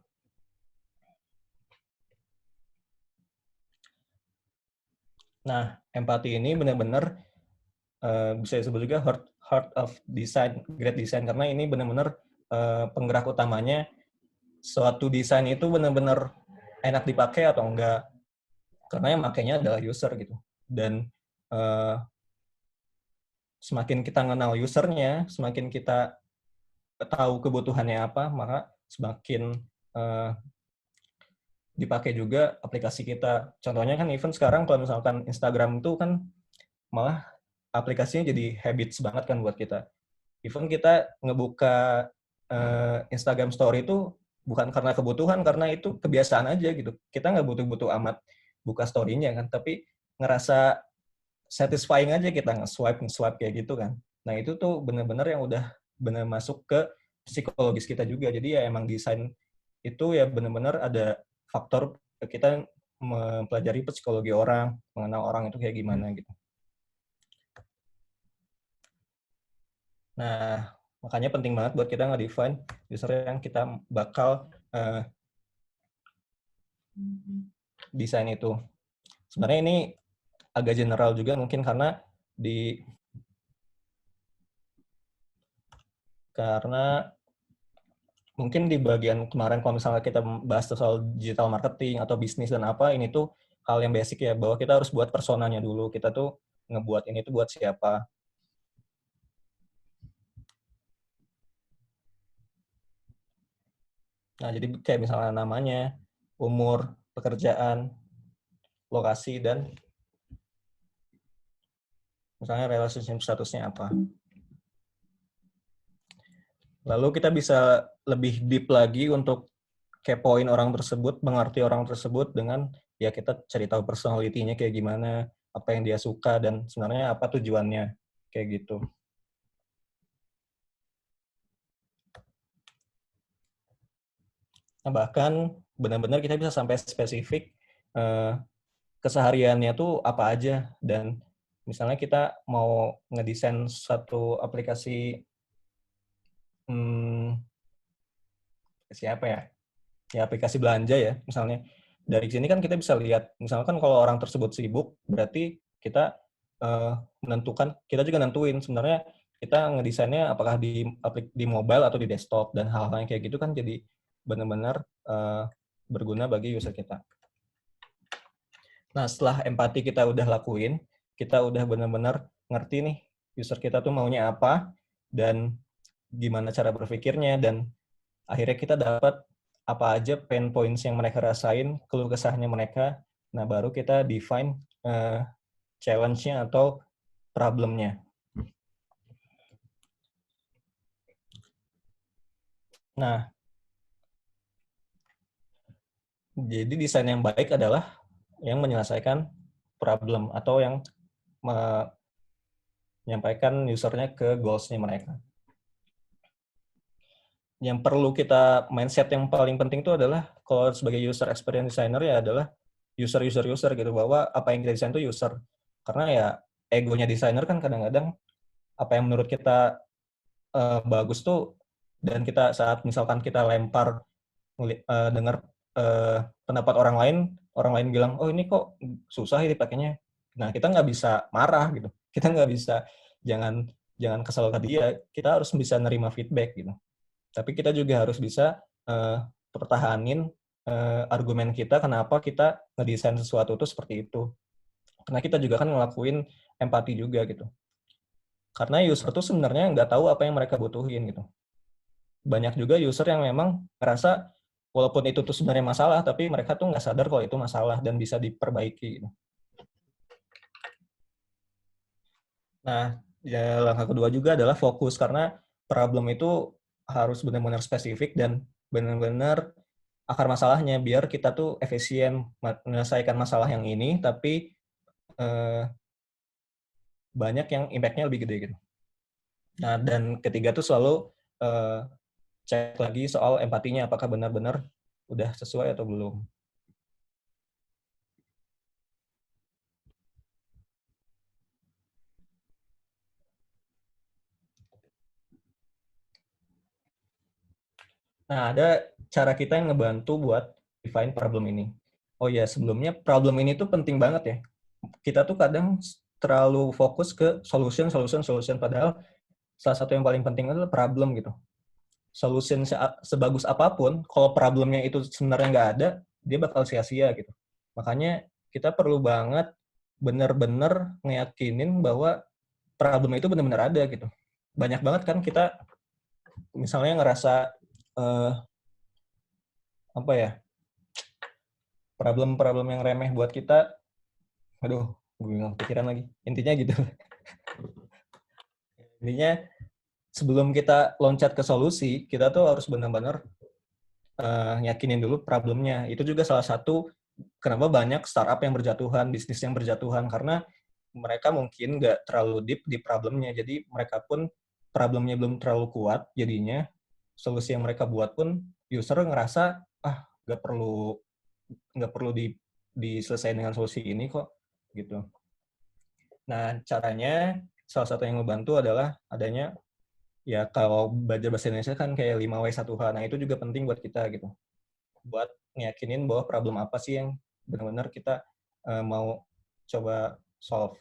Nah, empati ini benar-benar bisa disebut juga heart of design, great design, karena ini benar-benar penggerak utamanya suatu desain itu benar-benar enak dipakai atau enggak, karena yang makainya adalah user gitu. Dan semakin kita kenal usernya, semakin kita tahu kebutuhannya apa, maka semakin dipakai juga aplikasi kita. Contohnya kan even sekarang kalau misalkan Instagram itu kan malah aplikasinya jadi habits banget kan buat kita. Even kita ngebuka Instagram Story itu bukan karena kebutuhan, karena itu kebiasaan aja gitu. Kita nggak butuh-butuh amat buka story-nya kan, tapi ngerasa satisfying aja kita nge-swipe kayak gitu kan. Nah, itu tuh bener-bener yang udah bener masuk ke psikologis kita juga. Jadi ya emang desain itu ya bener-bener ada faktor kita mempelajari psikologi orang, mengenal orang itu kayak gimana gitu. Nah, makanya penting banget buat kita nge-define user yang kita bakal desain itu. Sebenarnya ini agak general juga mungkin karena mungkin di bagian kemarin kalau misalnya kita bahas soal digital marketing atau bisnis dan apa, ini tuh hal yang basic ya, bahwa kita harus buat personanya dulu. Kita tuh ngebuat ini tuh buat siapa. Nah, jadi kayak misalnya namanya, umur, pekerjaan, lokasi, dan misalnya relationship statusnya apa. Lalu kita bisa lebih deep lagi untuk kepoin orang tersebut, mengerti orang tersebut dengan ya kita cari tahu personality-nya kayak gimana, apa yang dia suka, dan sebenarnya apa tujuannya, kayak gitu. Nah, bahkan benar-benar kita bisa sampai spesifik kesehariannya tuh apa aja, dan misalnya kita mau ngedesain satu aplikasi siapa ya? Ya aplikasi belanja ya, misalnya. Dari sini kan kita bisa lihat, misalkan kalau orang tersebut sibuk, berarti kita kita juga nentuin sebenarnya kita ngedesainnya apakah di mobile atau di desktop, dan hal-hal yang kayak gitu kan jadi benar-benar berguna bagi user kita. Nah, setelah empati kita udah lakuin, kita udah benar-benar ngerti nih user kita tuh maunya apa, dan gimana cara berpikirnya, dan akhirnya kita dapat apa aja pain points yang mereka rasain, keluh kesahnya mereka. Nah, baru kita define challenge-nya atau problem-nya. Nah, jadi desain yang baik adalah yang menyelesaikan problem atau yang menyampaikan usernya ke goals-nya mereka. Yang perlu kita mindset yang paling penting itu adalah kalau sebagai user experience designer ya adalah user gitu, bahwa apa yang kita desain itu user. Karena ya egonya desainer kan kadang-kadang apa yang menurut kita bagus tuh, dan kita saat misalkan kita lempar dengar pendapat orang lain bilang oh ini kok susah ya dipakainya, nah kita nggak bisa marah gitu, kita nggak bisa jangan kesal ke dia, kita harus bisa nerima feedback gitu. Tapi kita juga harus bisa pertahanin argumen kita kenapa kita ngedesain sesuatu itu seperti itu. Karena kita juga kan ngelakuin empati juga gitu. Karena user tuh sebenarnya nggak tahu apa yang mereka butuhin gitu. Banyak juga user yang memang ngerasa walaupun itu tuh sebenarnya masalah, tapi mereka tuh nggak sadar kalau itu masalah dan bisa diperbaiki gitu. Nah, ya, langkah kedua juga adalah fokus, karena problem itu harus benar-benar spesifik dan benar-benar akar masalahnya, biar kita tuh efisien menyelesaikan masalah yang ini, tapi banyak yang impact-nya lebih gede gitu. Nah, dan ketiga tuh selalu cek lagi soal empatinya, apakah benar-benar udah sesuai atau belum. Nah, ada cara kita yang ngebantu buat define problem ini. Oh ya, sebelumnya problem ini tuh penting banget ya. Kita tuh kadang terlalu fokus ke solution, padahal salah satu yang paling penting adalah problem gitu. Solution sebagus apapun, kalau problemnya itu sebenarnya nggak ada, dia bakal sia-sia gitu. Makanya kita perlu banget benar-benar ngeyakinin bahwa problem itu benar-benar ada gitu. Banyak banget kan kita misalnya ngerasa apa ya, problem-problem yang remeh buat kita, aduh, gue bingung pikiran lagi. Intinya gitu. Intinya sebelum kita loncat ke solusi, kita tuh harus benar-benar yakinin dulu problemnya. Itu juga salah satu kenapa banyak startup yang berjatuhan, bisnis yang berjatuhan, karena mereka mungkin nggak terlalu deep di problemnya. Jadi mereka pun problemnya belum terlalu kuat, jadinya solusi yang mereka buat pun user ngerasa, nggak perlu nggak perlu diselesaikan dengan solusi ini kok, gitu. Nah, caranya salah satu yang membantu adalah adanya, ya kalau belajar bahasa Indonesia kan kayak 5W1H. Nah, itu juga penting buat kita gitu. Buat ngeyakinin bahwa problem apa sih yang benar-benar kita mau coba solve.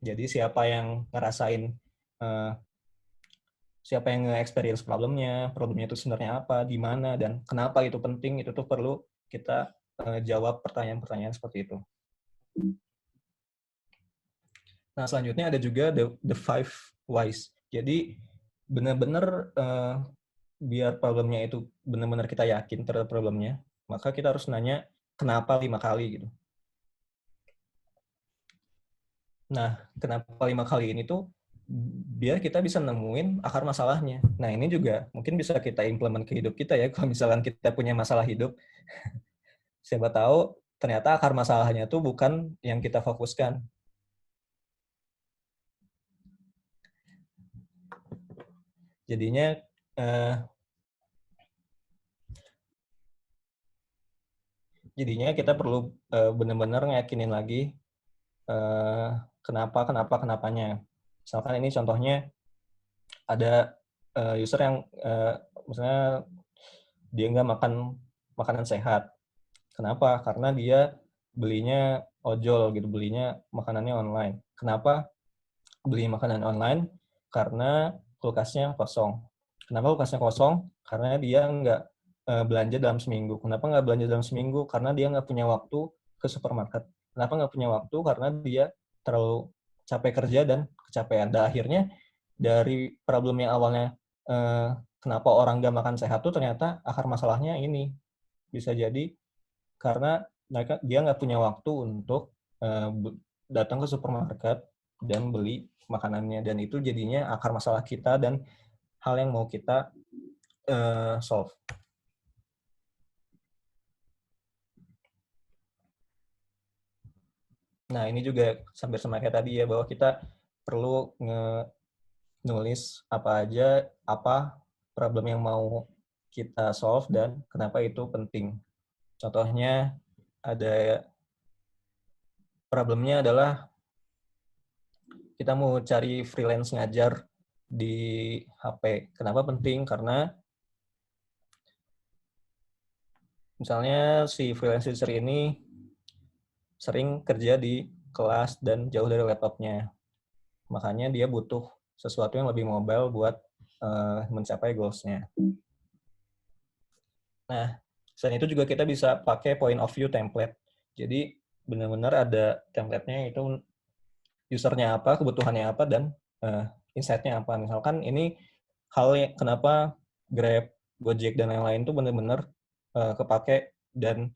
Jadi siapa yang ngerasain, siapa yang nge-experience problemnya itu sebenarnya apa, di mana, dan kenapa itu penting, itu tuh perlu kita jawab pertanyaan-pertanyaan seperti itu. Nah, selanjutnya ada juga the 5 whys. Jadi benar-benar biar problemnya itu benar-benar kita yakin terhadap problemnya, maka kita harus nanya kenapa 5 kali gitu. Nah, kenapa 5 kali ini tuh biar kita bisa nemuin akar masalahnya. Nah, ini juga mungkin bisa kita implement ke hidup kita ya, kalau misalkan kita punya masalah hidup. Siapa tahu ternyata akar masalahnya tuh bukan yang kita fokuskan. Jadinya kita perlu benar-benar ngeyakinin lagi kenapanya. Misalkan ini contohnya ada user yang misalnya dia nggak makan makanan sehat. Kenapa? Karena dia belinya ojol gitu, belinya makanannya online. Kenapa beli makanan online? Karena kulkasnya kosong. Kenapa kulkasnya kosong? Karena dia nggak belanja dalam seminggu. Kenapa nggak belanja dalam seminggu? Karena dia nggak punya waktu ke supermarket. Kenapa nggak punya waktu? Karena dia terlalu capek kerja dan kecapean. Dan akhirnya dari problem yang awalnya kenapa orang nggak makan sehat tuh ternyata akar masalahnya ini. Bisa jadi karena dia nggak punya waktu untuk datang ke supermarket dan beli makanannya. Dan itu jadinya akar masalah kita dan hal yang mau kita solve. Nah, ini juga hampir sama kayak tadi ya, bahwa kita perlu nulis apa problem yang mau kita solve dan kenapa itu penting. Contohnya ada problemnya adalah kita mau cari freelance ngajar di HP. Kenapa penting? Karena misalnya si freelance teacher ini sering kerja di kelas dan jauh dari laptopnya. Makanya dia butuh sesuatu yang lebih mobile buat mencapai goals-nya. Nah, selain itu juga kita bisa pakai point of view template. Jadi benar-benar ada template-nya, itu usernya apa, kebutuhannya apa, dan insight-nya apa. Misalkan ini hal yang kenapa Grab, Gojek, dan lain-lain itu benar-benar kepake dan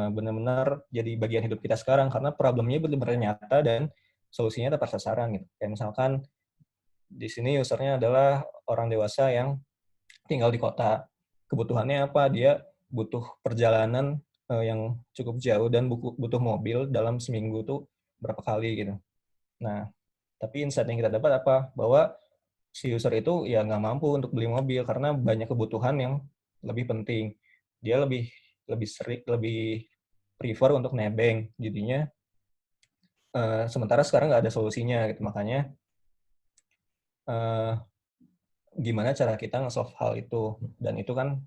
benar-benar jadi bagian hidup kita sekarang karena problemnya benar-benar nyata dan solusinya tepat sasaran gitu. Kayak misalkan di sini usernya adalah orang dewasa yang tinggal di kota. Kebutuhannya apa? Dia butuh perjalanan yang cukup jauh dan butuh mobil dalam seminggu tuh berapa kali gitu. Nah, tapi insight yang kita dapat apa? Bahwa si user itu ya nggak mampu untuk beli mobil karena banyak kebutuhan yang lebih penting. Dia lebih prefer untuk nebeng. Jadinya sementara sekarang nggak ada solusinya gitu. Makanya gimana cara kita nge-solve hal itu. Dan itu kan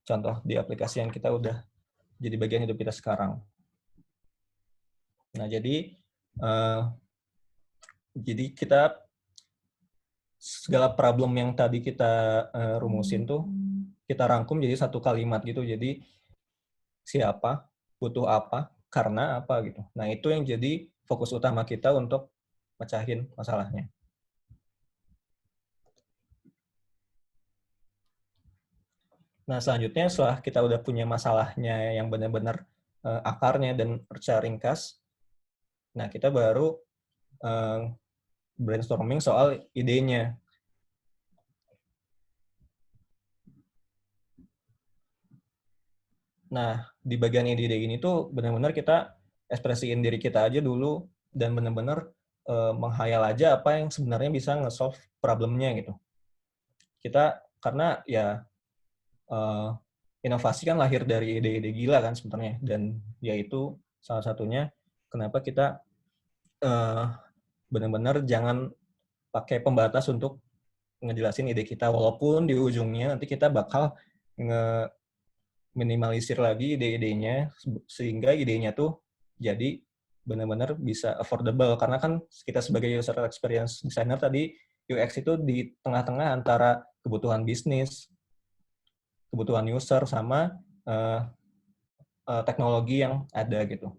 contoh di aplikasi yang kita udah jadi bagian hidup kita sekarang. Nah, jadi kita segala problem yang tadi kita rumusin tuh kita rangkum jadi satu kalimat gitu. Jadi siapa, butuh apa, karena apa gitu. Nah, itu yang jadi fokus utama kita untuk mecahin masalahnya. Nah, selanjutnya setelah kita udah punya masalahnya yang benar-benar akarnya dan secara ringkas, nah kita baru brainstorming soal idenya. Nah, di bagian ide ini tuh benar-benar kita ekspresiin diri kita aja dulu dan benar-benar menghayal aja apa yang sebenarnya bisa nge-solve problemnya gitu. Kita karena ya inovasi kan lahir dari ide-ide gila kan sebenarnya, dan yaitu salah satunya kenapa kita benar-benar jangan pakai pembatas untuk ngejelasin ide kita, walaupun di ujungnya nanti kita bakal minimalisir lagi ide-idenya sehingga idenya tuh jadi benar-benar bisa affordable, karena kan kita sebagai user experience designer tadi, UX itu di tengah-tengah antara kebutuhan bisnis, kebutuhan user, sama teknologi yang ada gitu.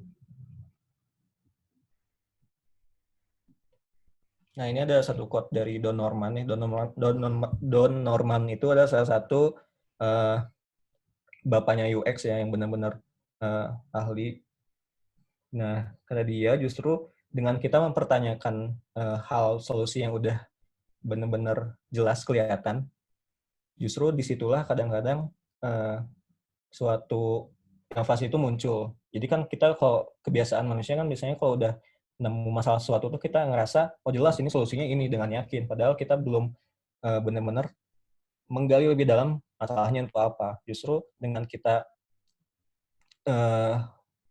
Nah, ini ada satu quote dari Don Norman nih. Don Norman itu adalah salah satu bapaknya UX ya, yang benar-benar ahli. Nah, kata dia justru dengan kita mempertanyakan hal solusi yang udah benar-benar jelas kelihatan, justru disitulah kadang-kadang suatu inovasi itu muncul. Jadi kan kita kalau kebiasaan manusia kan biasanya kalau udah nemu masalah sesuatu tuh kita ngerasa, oh jelas ini solusinya ini dengan yakin. Padahal kita belum benar-benar menggali lebih dalam masalahnya itu apa. Justru dengan kita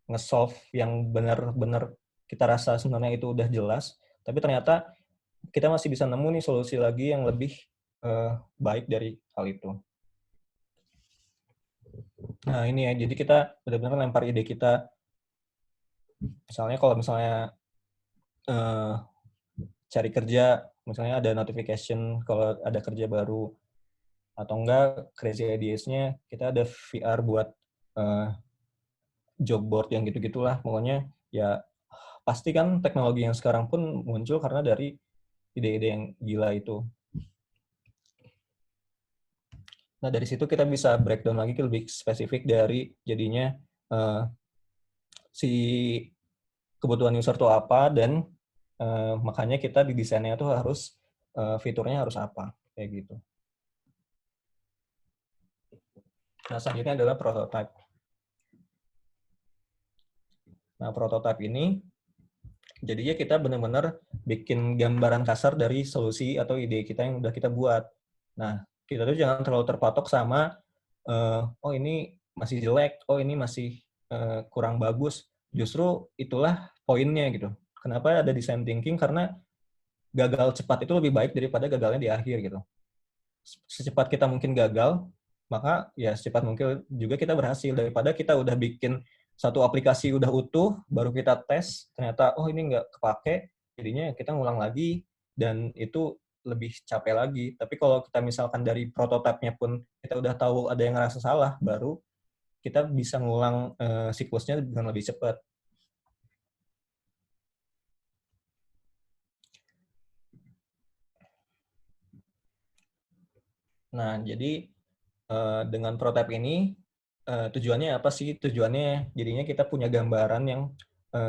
nge-solve yang benar-benar kita rasa sebenarnya itu udah jelas, tapi ternyata kita masih bisa nemu nih solusi lagi yang lebih baik dari hal itu. Nah ini ya, jadi kita benar-benar lempar ide kita. Misalnya kalau misalnya cari kerja, misalnya ada notification kalau ada kerja baru, atau enggak crazy ideas-nya kita ada VR buat job board yang gitu-gitulah. Pokoknya ya pasti kan teknologi yang sekarang pun muncul karena dari ide-ide yang gila itu. Nah, dari situ kita bisa breakdown lagi ke lebih spesifik dari jadinya si kebutuhan user itu apa, dan makanya kita di desainnya tuh harus fiturnya harus apa, kayak gitu. Nah, selanjutnya adalah prototype. Nah, prototype ini jadinya kita benar-benar bikin gambaran kasar dari solusi atau ide kita yang udah kita buat. Nah, kita tuh jangan terlalu terpatok sama oh ini masih jelek, oh ini masih kurang bagus. Justru itulah poinnya gitu. Kenapa ada design thinking? Karena gagal cepat itu lebih baik daripada gagalnya di akhir gitu. Secepat kita mungkin gagal, maka ya secepat mungkin juga kita berhasil, daripada kita udah bikin satu aplikasi udah utuh, baru kita tes, ternyata oh ini nggak kepake, jadinya kita ngulang lagi, dan itu lebih capek lagi. Tapi kalau kita misalkan dari prototipenya pun kita udah tahu ada yang ngerasa salah, baru kita bisa ngulang siklusnya dengan lebih cepat. Nah, jadi dengan prototipe ini tujuannya apa sih? Tujuannya jadinya kita punya gambaran yang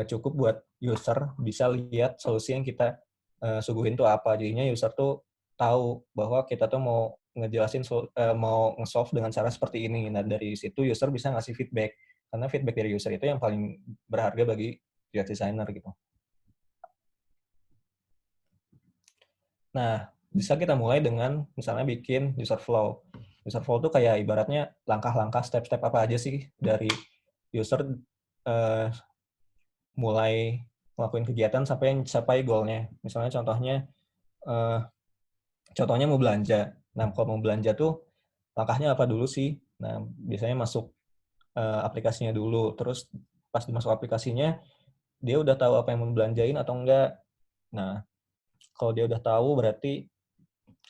cukup buat user bisa lihat solusi yang kita suguhin tuh apa. Jadinya user tuh tahu bahwa kita tuh mau ngejelasin mau nge-solve dengan cara seperti ini. Nah, dari situ user bisa ngasih feedback. Karena feedback dari user itu yang paling berharga bagi UX designer gitu. Nah, bisa kita mulai dengan misalnya bikin user flow. User flow itu kayak ibaratnya langkah-langkah, step-step apa aja sih dari user mulai ngelakuin kegiatan sampai goalnya. Misalnya contohnya mau belanja. Nah, kalau mau belanja tuh langkahnya apa dulu sih? Nah, biasanya masuk aplikasinya dulu. Terus pas masuk aplikasinya, dia udah tahu apa yang mau belanjain atau enggak. Nah, kalau dia udah tahu berarti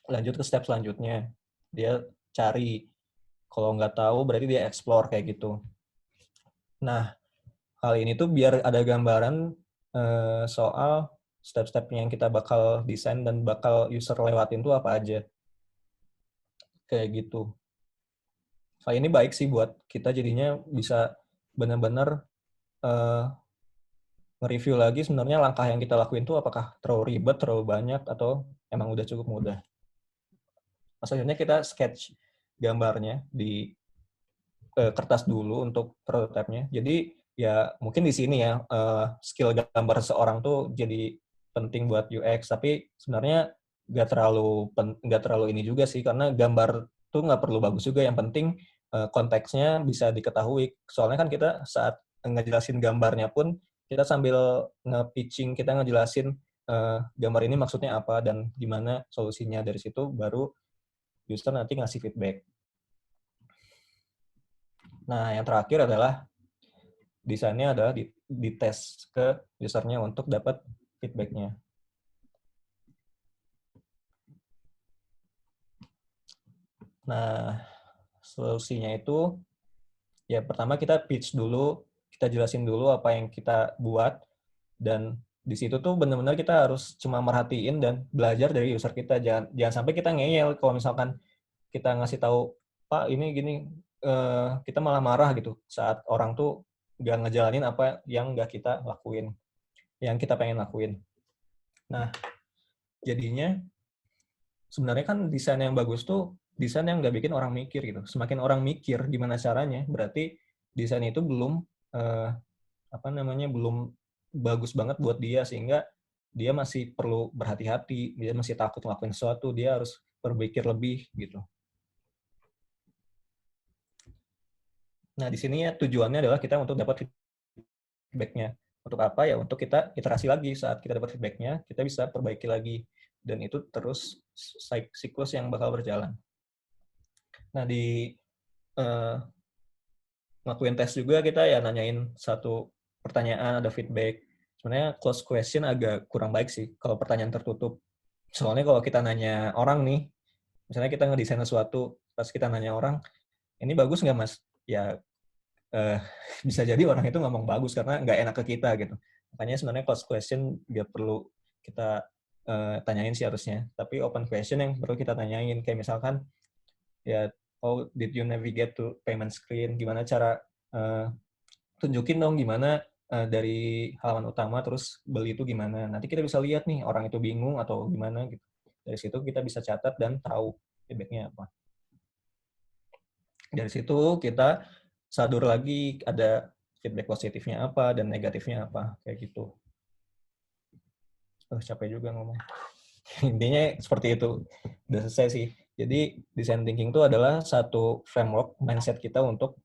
lanjut ke step selanjutnya. Dia cari. Kalau nggak tahu berarti dia explore kayak gitu. Nah, hal ini tuh biar ada gambaran soal step-step yang kita bakal desain dan bakal user lewatin tuh apa aja. Kayak gitu. Hal ini baik sih buat kita jadinya bisa benar-benar nge-review lagi sebenarnya langkah yang kita lakuin tuh apakah terlalu ribet, terlalu banyak, atau emang udah cukup mudah. Maksudnya kita sketch gambarnya di kertas dulu untuk prototipenya. Jadi ya mungkin di sini ya skill gambar seorang tuh jadi penting buat UX, tapi sebenarnya nggak terlalu ini juga sih, karena gambar tuh nggak perlu bagus juga. Yang penting konteksnya bisa diketahui. Soalnya kan kita saat ngejelasin gambarnya pun kita sambil nge-pitching, kita ngejelasin gambar ini maksudnya apa dan gimana solusinya. Dari situ baru user nanti ngasih feedback. Nah, yang terakhir adalah desainnya adalah dites ke usernya untuk dapat feedbacknya. Nah, solusinya itu ya pertama kita pitch dulu, kita jelasin dulu apa yang kita buat, dan di situ tuh benar-benar kita harus cuma merhatiin dan belajar dari user kita. Jangan sampai kita ngeyel kalau misalkan kita ngasih tahu, Pak ini gini, kita malah marah gitu saat orang tuh nggak ngejalanin apa yang nggak kita lakuin, yang kita pengen lakuin. Nah, jadinya sebenarnya kan desain yang bagus tuh desain yang nggak bikin orang mikir gitu. Semakin orang mikir gimana caranya, berarti desain itu belum belum bagus banget buat dia, sehingga dia masih perlu berhati-hati, dia masih takut ngelakuin sesuatu, dia harus berpikir lebih gitu. Nah, di sini ya tujuannya adalah kita untuk dapat feedback-nya. Untuk apa ya? Untuk kita iterasi lagi. Saat kita dapat feedback-nya, kita bisa perbaiki lagi. Dan itu terus siklus yang bakal berjalan. Nah, di ngelakuin tes juga kita ya nanyain satu pertanyaan, ada feedback. Sebenarnya closed question agak kurang baik sih kalau pertanyaan tertutup. Soalnya kalau kita nanya orang nih, misalnya kita ngedesain sesuatu, pas kita nanya orang, ini bagus nggak mas? Ya bisa jadi orang itu ngomong bagus karena nggak enak ke kita gitu. Makanya sebenarnya closed question nggak perlu kita tanyain sih harusnya. Tapi open question yang perlu kita tanyain. Kayak misalkan, ya, how did you navigate to payment screen? Gimana cara tunjukin dong gimana dari halaman utama terus beli itu gimana. Nanti kita bisa lihat nih orang itu bingung atau gimana gitu. Dari situ kita bisa catat dan tahu feedback-nya apa. Dari situ kita sadur lagi ada feedback positifnya apa dan negatifnya apa, kayak gitu. Capek juga ngomong. Intinya seperti itu. Udah selesai sih. Jadi design thinking itu adalah satu framework mindset kita untuk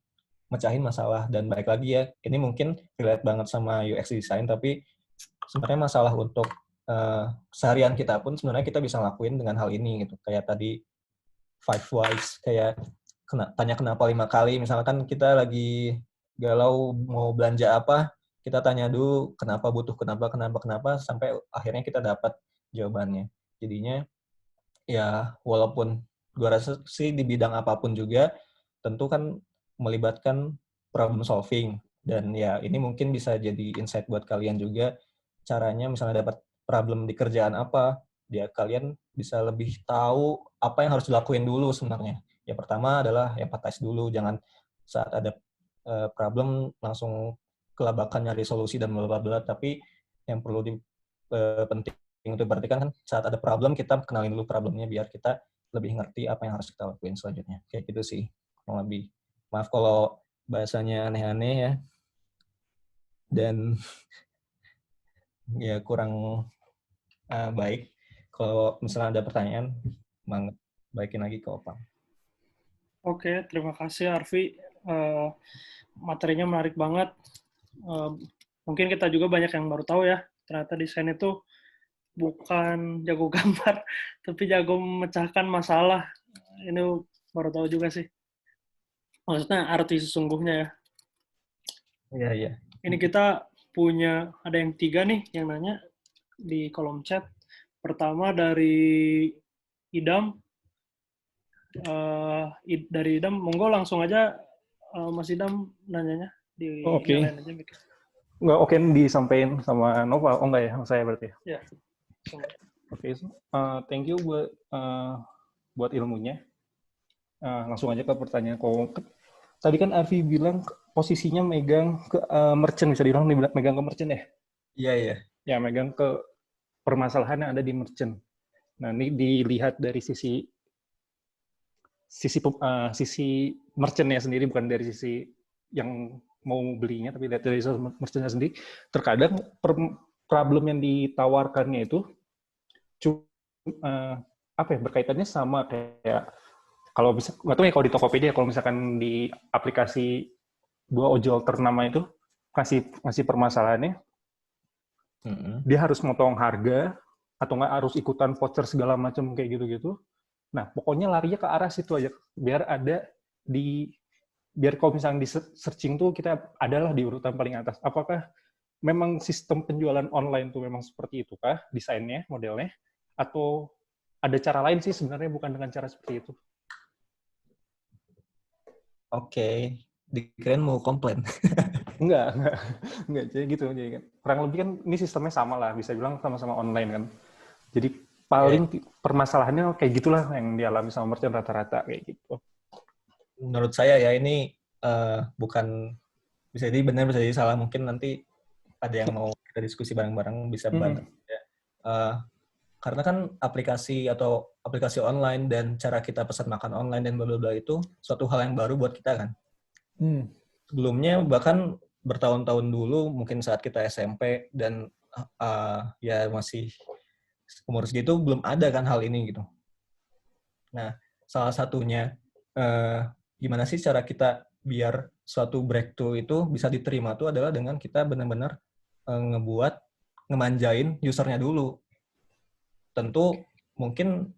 mecahin masalah. Dan balik lagi ya, ini mungkin relate banget sama UX design, tapi sebenarnya masalah untuk seharian kita pun sebenarnya kita bisa lakuin dengan hal ini gitu. Kayak tadi 5 whys, kayak tanya kenapa 5 kali. Misalkan kita lagi galau mau belanja apa, kita tanya dulu kenapa butuh, kenapa, sampai akhirnya kita dapat jawabannya. Jadinya ya walaupun gua rasa sih di bidang apapun juga tentu kan melibatkan problem solving, dan ya ini mungkin bisa jadi insight buat kalian juga, caranya misalnya dapat problem di kerjaan apa, dia kalian bisa lebih tahu apa yang harus dilakuin dulu sebenarnya. Yang pertama adalah empathize dulu, jangan saat ada problem langsung kelabakan nyari solusi dan bla bla bla, tapi yang perlu penting untuk diperhatikan kan saat ada problem kita kenalin dulu problemnya biar kita lebih ngerti apa yang harus kita lakuin selanjutnya. Kayak gitu sih, kurang lebih. Maaf kalau bahasanya aneh-aneh ya. Dan ya kurang baik. Kalau misalnya ada pertanyaan, baikin lagi ke Opang. Oke, terima kasih Arfi. Materinya menarik banget. Mungkin kita juga banyak yang baru tahu ya, ternyata desain itu bukan jago gambar, tapi jago memecahkan masalah. Ini baru tahu juga sih. Maksudnya arti sesungguhnya ya. Iya, iya. Ini kita punya, ada yang 3 nih yang nanya di kolom chat. Pertama dari Idam. Dari Idam, monggo langsung aja Mas Idam nanyanya. Oke. Aja, Oke, disampaikan sama Nova. Oh enggak ya, saya berarti. Ya. Oke, thank you buat ilmunya. Langsung aja ke pertanyaan. Tadi kan Arfi bilang posisinya megang ke merchant, bisa dibilang megang ke merchant ya? Iya, iya. Ya, megang ke permasalahan yang ada di merchant. Nah, ini dilihat dari sisi merchant-nya sendiri, bukan dari sisi yang mau belinya, tapi dari sisi merchant-nya sendiri. Terkadang problem yang ditawarkannya itu berkaitannya sama kayak kalau bisa nggak tahu ya kalau di Tokopedia, kalau misalkan di aplikasi dua ojol ternama itu ngasih permasalahannya, dia harus motong harga atau nggak harus ikutan voucher segala macam kayak gitu-gitu. Nah, pokoknya larinya ke arah situ aja, biar kalau misalnya di searching tuh kita adalah di urutan paling atas. Apakah memang sistem penjualan online tuh memang seperti itu kah desainnya, modelnya, atau ada cara lain sih sebenarnya bukan dengan cara seperti itu? Oke, dikirain mau komplain. Enggak. Jadi gitu. Jadi kan, kurang lebih kan ini sistemnya sama lah, bisa bilang sama-sama online kan. Jadi paling permasalahannya kayak gitulah yang dialami sama merchant rata-rata kayak gitu. Menurut saya ya ini bukan, bisa jadi benar bisa jadi salah, mungkin nanti ada yang mau kita diskusi bareng-bareng bisa bantu. Karena kan aplikasi online dan cara kita pesan makan online dan bla bla bla itu suatu hal yang baru buat kita kan. Sebelumnya bahkan bertahun-tahun dulu mungkin saat kita SMP dan ya masih umur segitu belum ada kan hal ini gitu. Nah, salah satunya gimana sih cara kita biar suatu breakthrough itu bisa diterima tuh adalah dengan kita benar-benar ngemanjain usernya dulu. Tentu mungkin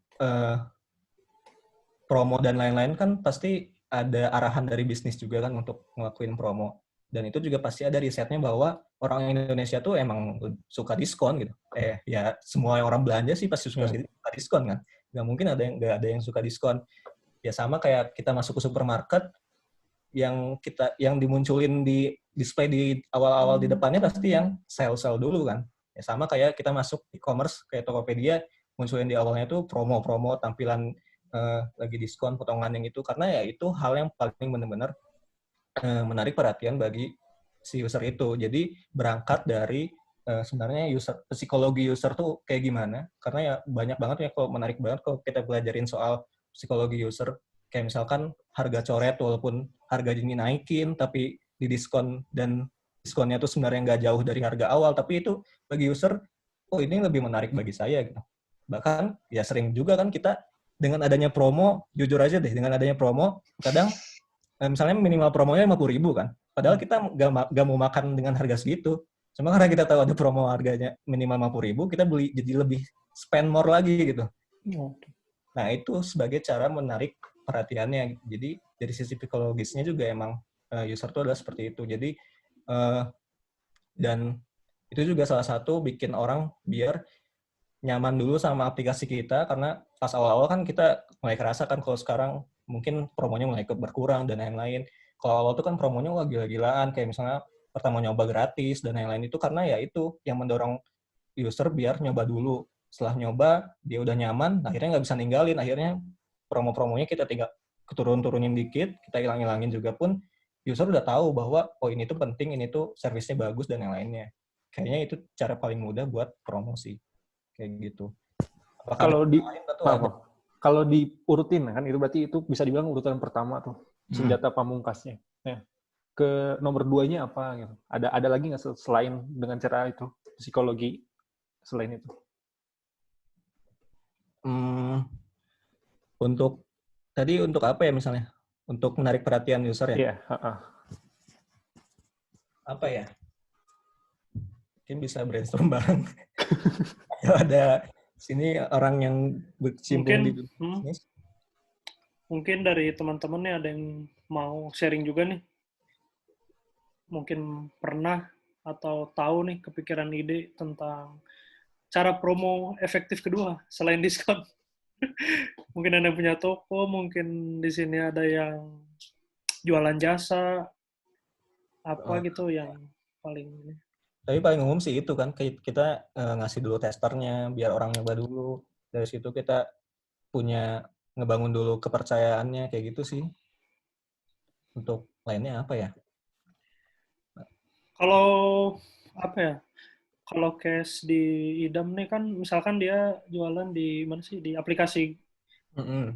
promo dan lain-lain kan pasti ada arahan dari bisnis juga kan untuk ngelakuin promo. Dan itu juga pasti ada risetnya bahwa orang Indonesia tuh emang suka diskon gitu. Ya semua orang belanja sih pasti suka diskon kan. Nggak mungkin nggak ada yang suka diskon. Ya sama kayak kita masuk ke supermarket, yang dimunculin di display di awal-awal di depannya pasti yang sale dulu kan. Ya sama kayak kita masuk e-commerce kayak Tokopedia, munculin di awalnya tuh promo-promo, tampilan lagi diskon, potongan yang itu, karena ya itu hal yang paling benar-benar menarik perhatian bagi si user itu. Jadi berangkat dari sebenarnya psikologi user tuh kayak gimana, karena ya banyak banget ya, kalau menarik banget kalau kita pelajarin soal psikologi user, kayak misalkan harga coret walaupun harga ini naikin tapi di diskon, dan diskonnya tuh sebenarnya nggak jauh dari harga awal, tapi itu bagi user, oh ini lebih menarik bagi saya gitu. Bahkan ya sering juga kan kita dengan adanya promo, jujur aja deh, dengan adanya promo, kadang misalnya minimal promonya 50.000 kan, padahal kita nggak mau makan dengan harga segitu, cuma karena kita tahu ada promo harganya minimal 50.000, kita beli jadi lebih spend more lagi gitu. Nah itu sebagai cara menarik perhatiannya. Jadi dari sisi psikologisnya juga emang user itu adalah seperti itu. Jadi dan itu juga salah satu bikin orang biar nyaman dulu sama aplikasi kita, karena pas awal-awal kan kita mulai kerasa kan kalau sekarang mungkin promonya mulai berkurang dan lain-lain. Kalau awal tuh kan promonya wah gila-gilaan, kayak misalnya pertama nyoba gratis dan lain-lain, itu karena ya itu yang mendorong user biar nyoba dulu. Setelah nyoba, dia udah nyaman, akhirnya nggak bisa ninggalin, akhirnya promo-promonya kita tinggal turun-turunin dikit, kita hilang-hilangin juga pun, user udah tahu bahwa oh ini tuh penting, ini tuh servisnya bagus dan yang lainnya. Kayaknya itu cara paling mudah buat promosi. Kayak gitu. Kalau diurutin kan itu berarti itu bisa dibilang urutan pertama tuh, senjata pamungkasnya. Nah, ke nomor 2-nya apa gitu? Ada lagi nggak selain dengan cara itu, psikologi selain itu? Untuk apa ya misalnya? Untuk menarik perhatian user ya? Iya. Apa ya? Mungkin bisa brainstorm bareng. Kalau ada sini orang yang berkecimpung di bisnis. Mungkin dari teman-teman nih ada yang mau sharing juga nih. Mungkin pernah atau tahu nih kepikiran ide tentang cara promo efektif kedua selain diskon. Mungkin ada yang punya toko, mungkin di sini ada yang jualan jasa, gitu yang paling. Tapi paling umum sih itu kan, kita ngasih dulu testernya, biar orang nyoba dulu. Dari situ kita ngebangun dulu kepercayaannya, kayak gitu sih. Untuk lainnya apa ya? Kalau kalau case di Idam nih kan, misalkan dia jualan di mana sih, di aplikasi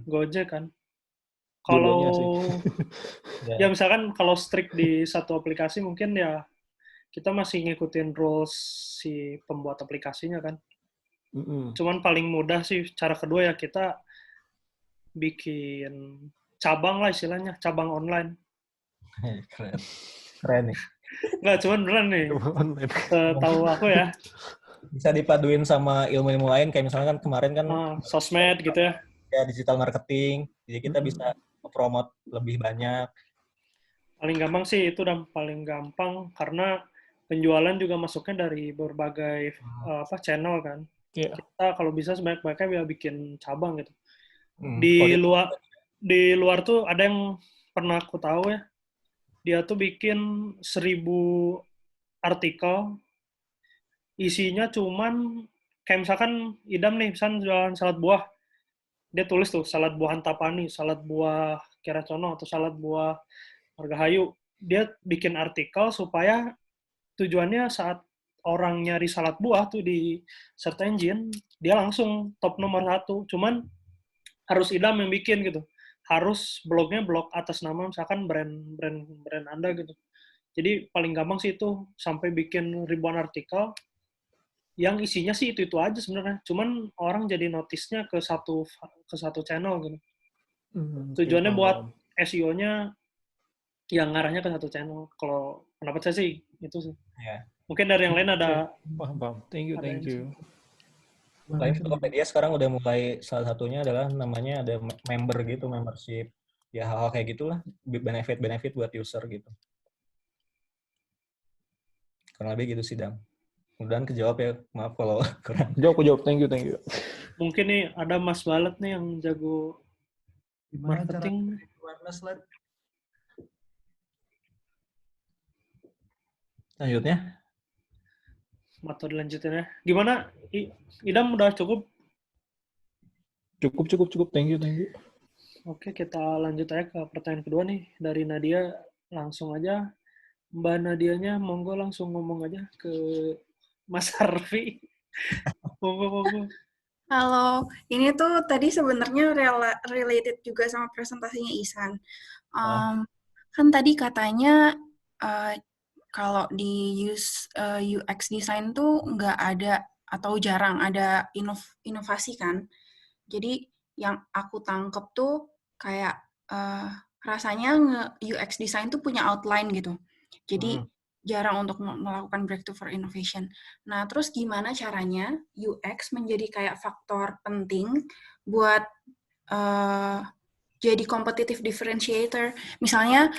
Gojek kan. Kalau ya misalkan kalau strict di satu aplikasi mungkin ya kita masih ngikutin rules si pembuat aplikasinya kan. Cuman paling mudah sih cara kedua ya kita bikin cabang lah istilahnya, cabang online. Keren. Keren nih. Nggak, cuman beneran nih. Online. Tahu aku ya, Bisa dipaduin sama ilmu-ilmu lain, kayak misalnya kan kemarin kan sosmed gitu ya. ya digital marketing, jadi kita bisa promote lebih banyak. Paling gampang sih itu, dan paling gampang karena penjualan juga masuknya dari berbagai channel kan. Iya. Kita kalau bisa sebanyak-banyaknya ya bikin cabang gitu. Kalau Di luar tuh ada yang pernah aku tahu ya, dia tuh bikin 1000 artikel, isinya cuman kayak misalkan Idam nih, misalkan jualan salad buah, dia tulis tuh salad buah Antapani, salad buah Kiracono, atau salad buah Margahayu. Dia bikin artikel supaya tujuannya saat orang nyari salad buah tuh di search engine, dia langsung top nomor 1. Cuman harus Idam yang bikin gitu. Harus blognya blog atas nama misalkan brand Anda gitu. Jadi paling gampang sih itu, sampai bikin ribuan artikel yang isinya sih itu aja sebenarnya. Cuman orang jadi notice-nya ke satu channel gitu. Tujuannya buat SEO-nya yang ngarahnya ke satu channel. Kalau pendapat saya sih itu sih. Ya. Mungkin dari yang lain ada. Paham. Thank you. Selain Tokopedia sekarang udah mulai, salah satunya adalah namanya ada member gitu, membership. Ya hal-hal kayak gitulah, benefit buat user gitu. Kurang lebih gitu sih, Dam. Mudah-mudahan kejawab ya. Maaf kalau kurang. Jawab. Thank you. Mungkin nih ada Mas Balet nih yang jago Gimana cara marketing. awareness, Let? Lanjutnya. Atau dilanjutin ya. Gimana? Idam udah cukup? Cukup. Thank you. Oke, kita lanjut aja ke pertanyaan kedua nih. Dari Nadia, langsung aja. Mbak Nadianya, monggo langsung ngomong aja ke Mas Harvey. Monggo. Halo, ini tuh tadi sebenarnya related juga sama presentasinya Ihsan. Kan tadi katanya kalau di UX design tuh nggak ada atau jarang ada inovasi kan. Jadi yang aku tangkep tuh kayak rasanya UX design tuh punya outline gitu. Jadi jarang untuk melakukan breakthrough for innovation. Nah, terus gimana caranya UX menjadi kayak faktor penting buat jadi competitive differentiator. Misalnya,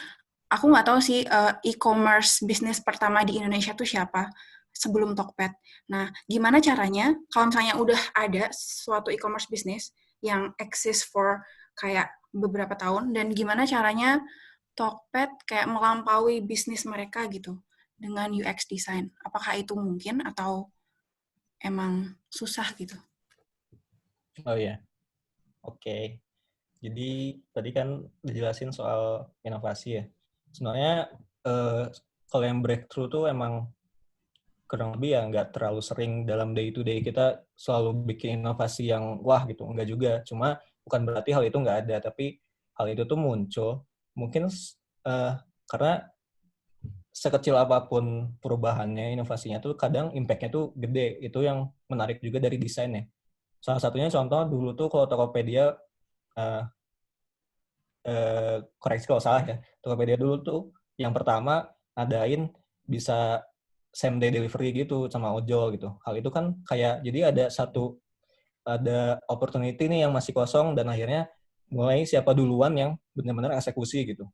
aku nggak tahu sih e-commerce bisnis pertama di Indonesia tuh siapa sebelum Tokped. Nah, gimana caranya kalau misalnya udah ada suatu e-commerce bisnis yang exist for kayak beberapa tahun, dan gimana caranya Tokped kayak melampaui bisnis mereka gitu dengan UX design. Apakah itu mungkin atau emang susah gitu? Oh iya. Oke. Jadi tadi kan dijelasin soal inovasi ya. Sebenarnya kalau yang breakthrough tuh emang kurang lebih ya nggak terlalu sering dalam day to day kita selalu bikin inovasi yang wah gitu. Enggak juga. Cuma bukan berarti hal itu nggak ada, tapi hal itu tuh muncul mungkin karena sekecil apapun perubahannya, inovasinya tuh kadang impact-nya tuh gede. Itu yang menarik juga dari desainnya. Salah satunya contoh dulu tuh kalau Tokopedia, koreksi kalau salah ya, Tokopedia dulu tuh yang pertama ngadain bisa same day delivery gitu sama ojol gitu. Hal itu kan kayak jadi ada opportunity nih yang masih kosong, dan akhirnya mulai siapa duluan yang benar-benar eksekusi gitu.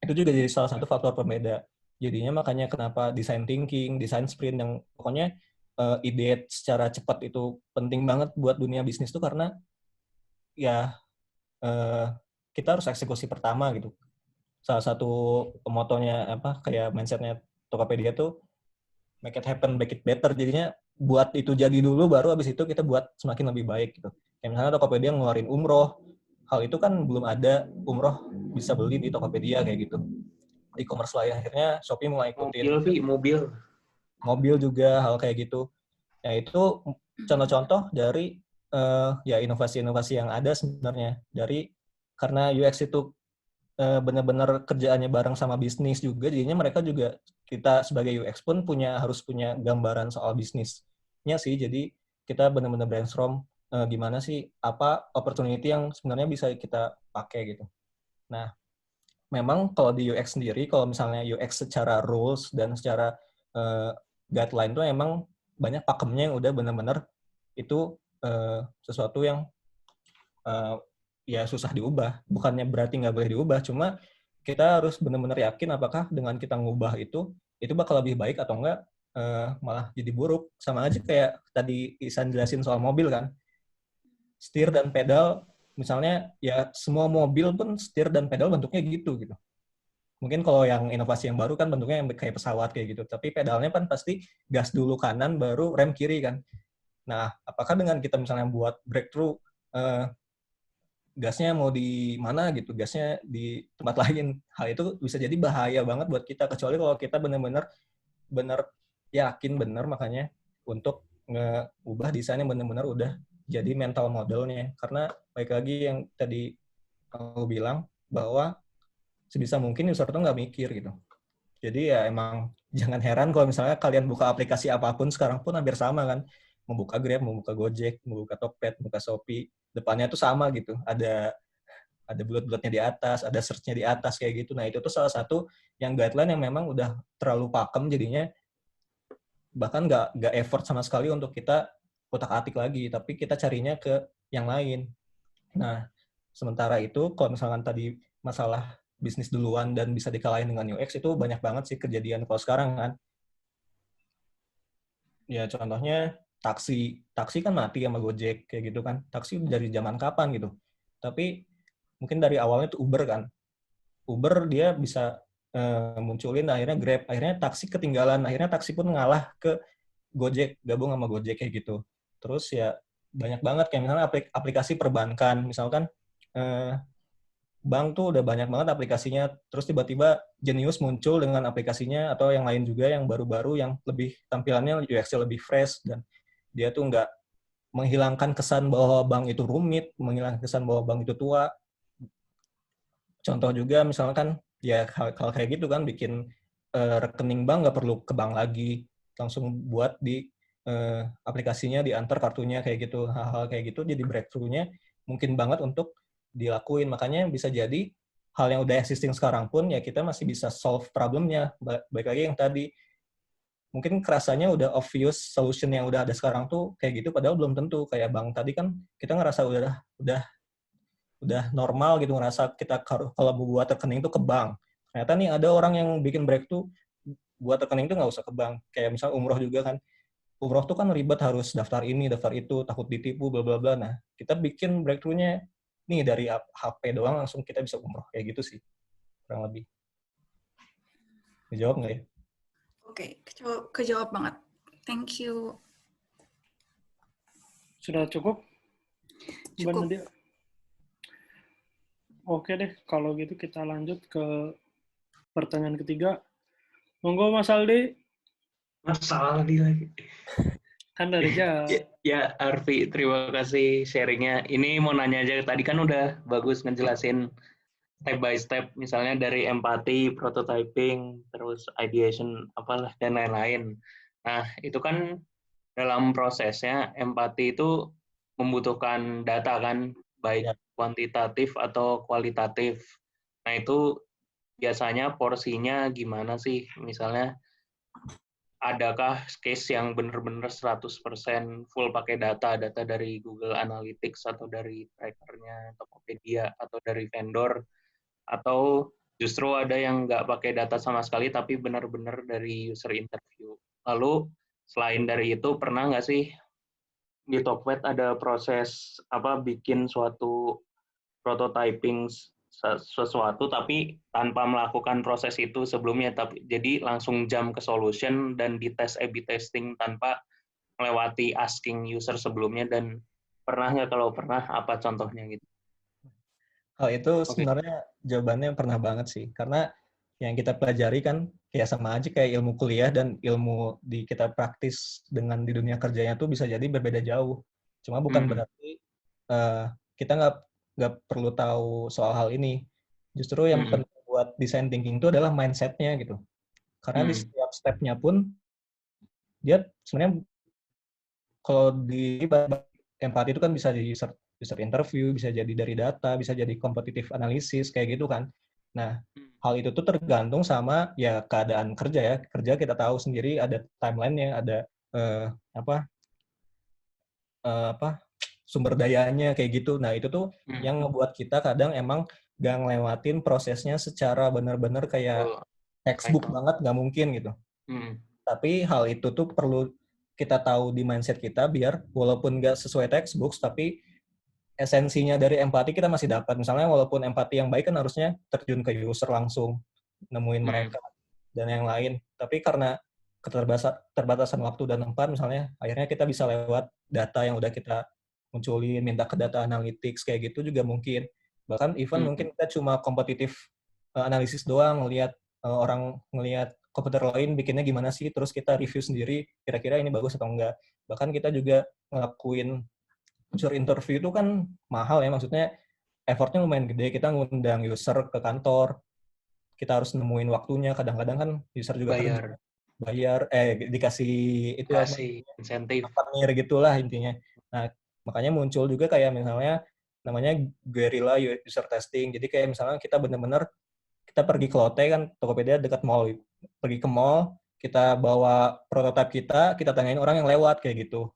Itu juga jadi salah satu faktor pembeda. Jadinya makanya kenapa design thinking, design sprint yang pokoknya ide secara cepat itu penting banget buat dunia bisnis tuh, karena ya kita harus eksekusi pertama gitu. Salah satu motonya kayak mindsetnya Tokopedia tuh make it happen, make it better. Jadinya buat itu jadi dulu, baru abis itu kita buat semakin lebih baik gitu. Kayak misalnya Tokopedia ngeluarin umroh, hal itu kan belum ada umroh bisa beli di Tokopedia kayak gitu. E-commerce lain akhirnya Shopee mulai ikutin. Mobil juga hal kayak gitu. Ya itu contoh-contoh dari ya inovasi-inovasi yang ada sebenarnya dari karena UX itu benar-benar kerjaannya bareng sama bisnis juga, jadinya mereka juga, kita sebagai UX pun harus punya gambaran soal bisnisnya sih. Jadi kita benar-benar brainstorm gimana sih apa opportunity yang sebenarnya bisa kita pakai gitu. Nah, memang kalau di UX sendiri, kalau misalnya UX secara rules dan secara guideline tuh emang banyak pakemnya yang udah benar-benar itu sesuatu yang ya susah diubah. Bukannya berarti nggak boleh diubah, cuma kita harus benar-benar yakin apakah dengan kita ngubah itu bakal lebih baik atau enggak, malah jadi buruk. Sama aja kayak tadi Isan jelasin soal mobil kan. Setir dan pedal, misalnya ya semua mobil pun setir dan pedal bentuknya gitu. Mungkin kalau yang inovasi yang baru kan bentuknya yang kayak pesawat kayak gitu. Tapi pedalnya kan pasti gas dulu kanan, baru rem kiri kan. Nah, apakah dengan kita misalnya buat breakthrough, gasnya mau di mana gitu, gasnya di tempat lain, hal itu bisa jadi bahaya banget buat kita, kecuali kalau kita benar-benar yakin benar makanya untuk ngeubah desain yang benar-benar udah jadi mental modelnya. Karena baik lagi yang tadi aku bilang, bahwa sebisa mungkin user tuh nggak mikir gitu. Jadi ya emang jangan heran kalau misalnya kalian buka aplikasi apapun sekarang pun hampir sama kan. Membuka Grab, membuka Gojek, membuka Tokped, membuka Shopee, depannya tuh sama gitu. Ada bulat-bulatnya di atas, ada search-nya di atas kayak gitu. Nah, itu tuh salah satu yang guideline yang memang udah terlalu pakem jadinya, bahkan nggak effort sama sekali untuk kita otak-atik lagi, tapi kita carinya ke yang lain. Nah, sementara itu kalau misalkan tadi masalah bisnis duluan dan bisa dikalahin dengan UX, itu banyak banget sih kejadian kalau sekarang kan. Ya contohnya taksi kan mati sama Gojek kayak gitu kan. Taksi dari zaman kapan gitu. Tapi mungkin dari awalnya tuh Uber kan. Uber dia bisa munculin, akhirnya Grab, akhirnya taksi ketinggalan, akhirnya taksi pun ngalah ke Gojek, gabung sama Gojek kayak gitu. Terus ya banyak banget kayak misalnya aplikasi perbankan, misalkan bank tuh udah banyak banget aplikasinya, terus tiba-tiba Genius muncul dengan aplikasinya, atau yang lain juga yang baru-baru yang lebih tampilannya UX-nya lebih fresh, dan dia tuh nggak menghilangkan kesan bahwa bank itu rumit, menghilangkan kesan bahwa bank itu tua. Contoh juga misalkan ya hal kayak gitu kan, bikin rekening bank nggak perlu ke bank lagi, langsung buat di aplikasinya, diantar kartunya kayak gitu. Hal-hal kayak gitu jadi breakthrough-nya mungkin banget untuk dilakuin. Makanya bisa jadi hal yang udah existing sekarang pun ya kita masih bisa solve problemnya. Baik lagi yang tadi, mungkin kerasanya udah obvious solution yang udah ada sekarang tuh kayak gitu, padahal belum tentu. Kayak bank tadi kan kita ngerasa udah normal gitu, ngerasa kita kalau mau buat rekening tuh ke bank. Ternyata nih ada orang yang bikin breakthrough, buat rekening tuh nggak usah ke bank. Kayak misal umroh juga kan. Umroh tuh kan ribet, harus daftar ini, daftar itu, takut ditipu, bla bla bla. Nah, kita bikin breakthrough-nya nih dari HP doang langsung kita bisa umroh. Kayak gitu sih, kurang lebih. Dijawab nggak ya? Oke, kejawab banget. Thank you. Sudah cukup? Mbak Cukup. Nadia? Oke deh, kalau gitu kita lanjut ke pertanyaan ketiga. Monggo Mas Aldi. Mas Aldi lagi. Kan dari jauh. Ya, Arfi, terima kasih sharingnya. Ini mau nanya aja, tadi kan udah bagus ngejelasin step by step, misalnya dari empati, prototyping, terus ideation, apalah, dan lain-lain. Nah, itu kan dalam prosesnya, empati itu membutuhkan data kan, baik kuantitatif atau kualitatif. Nah, itu biasanya porsinya gimana sih? Misalnya, adakah case yang benar-benar 100% full pakai data dari Google Analytics atau dari trackernya Tokopedia atau dari vendor, atau justru ada yang nggak pakai data sama sekali tapi benar-benar dari user interview. Lalu selain dari itu, pernah nggak sih di Tokped ada proses bikin suatu prototyping sesuatu tapi tanpa melakukan proses itu sebelumnya, tapi jadi langsung jump ke solution dan dites A/B testing tanpa melewati asking user sebelumnya, dan pernah nggak? Kalau pernah, apa contohnya gitu? Hal itu sebenarnya jawabannya pernah banget sih, karena yang kita pelajari kan kayak sama aja kayak ilmu kuliah dan ilmu di kita praktis dengan di dunia kerjanya tuh bisa jadi berbeda jauh. Cuma bukan berarti kita nggak perlu tahu soal hal ini. Justru yang penting buat design thinking itu adalah mindset-nya gitu. Karena di setiap step-nya pun dia sebenarnya kalau di empati itu kan bisa jadi user interview, bisa jadi dari data, bisa jadi competitive analysis kayak gitu kan. Nah, hal itu tuh tergantung sama ya keadaan kerja ya. Kerja kita tahu sendiri ada timeline-nya, ada sumber dayanya kayak gitu. Nah, itu tuh yang ngebuat kita kadang emang gak ngelewatin prosesnya secara benar-benar kayak textbook banget, nggak mungkin gitu. Tapi hal itu tuh perlu kita tahu di mindset kita biar walaupun nggak sesuai textbook, tapi esensinya dari empati kita masih dapat. Misalnya walaupun empati yang baik kan harusnya terjun ke user langsung, nemuin mereka dan yang lain. Tapi karena keterbatasan waktu dan tempat misalnya, akhirnya kita bisa lewat data yang udah kita munculin, minta ke data analytics kayak gitu juga mungkin. Bahkan even mungkin kita cuma kompetitif analisis doang, ngelihat komputer lain bikinnya gimana sih, terus kita review sendiri, kira-kira ini bagus atau enggak. Bahkan kita juga ngelakuin user interview itu kan mahal ya, maksudnya effortnya lumayan gede, kita ngundang user ke kantor, kita harus nemuin waktunya, kadang-kadang kan user juga bayar, dikasih itu insentif gitulah intinya. Nah, makanya muncul juga kayak misalnya namanya guerrilla user testing. Jadi kayak misalnya kita benar-benar kita pergi ke Lotte kan, Tokopedia dekat mall. Pergi ke mall, kita bawa prototipe kita tanyain orang yang lewat kayak gitu.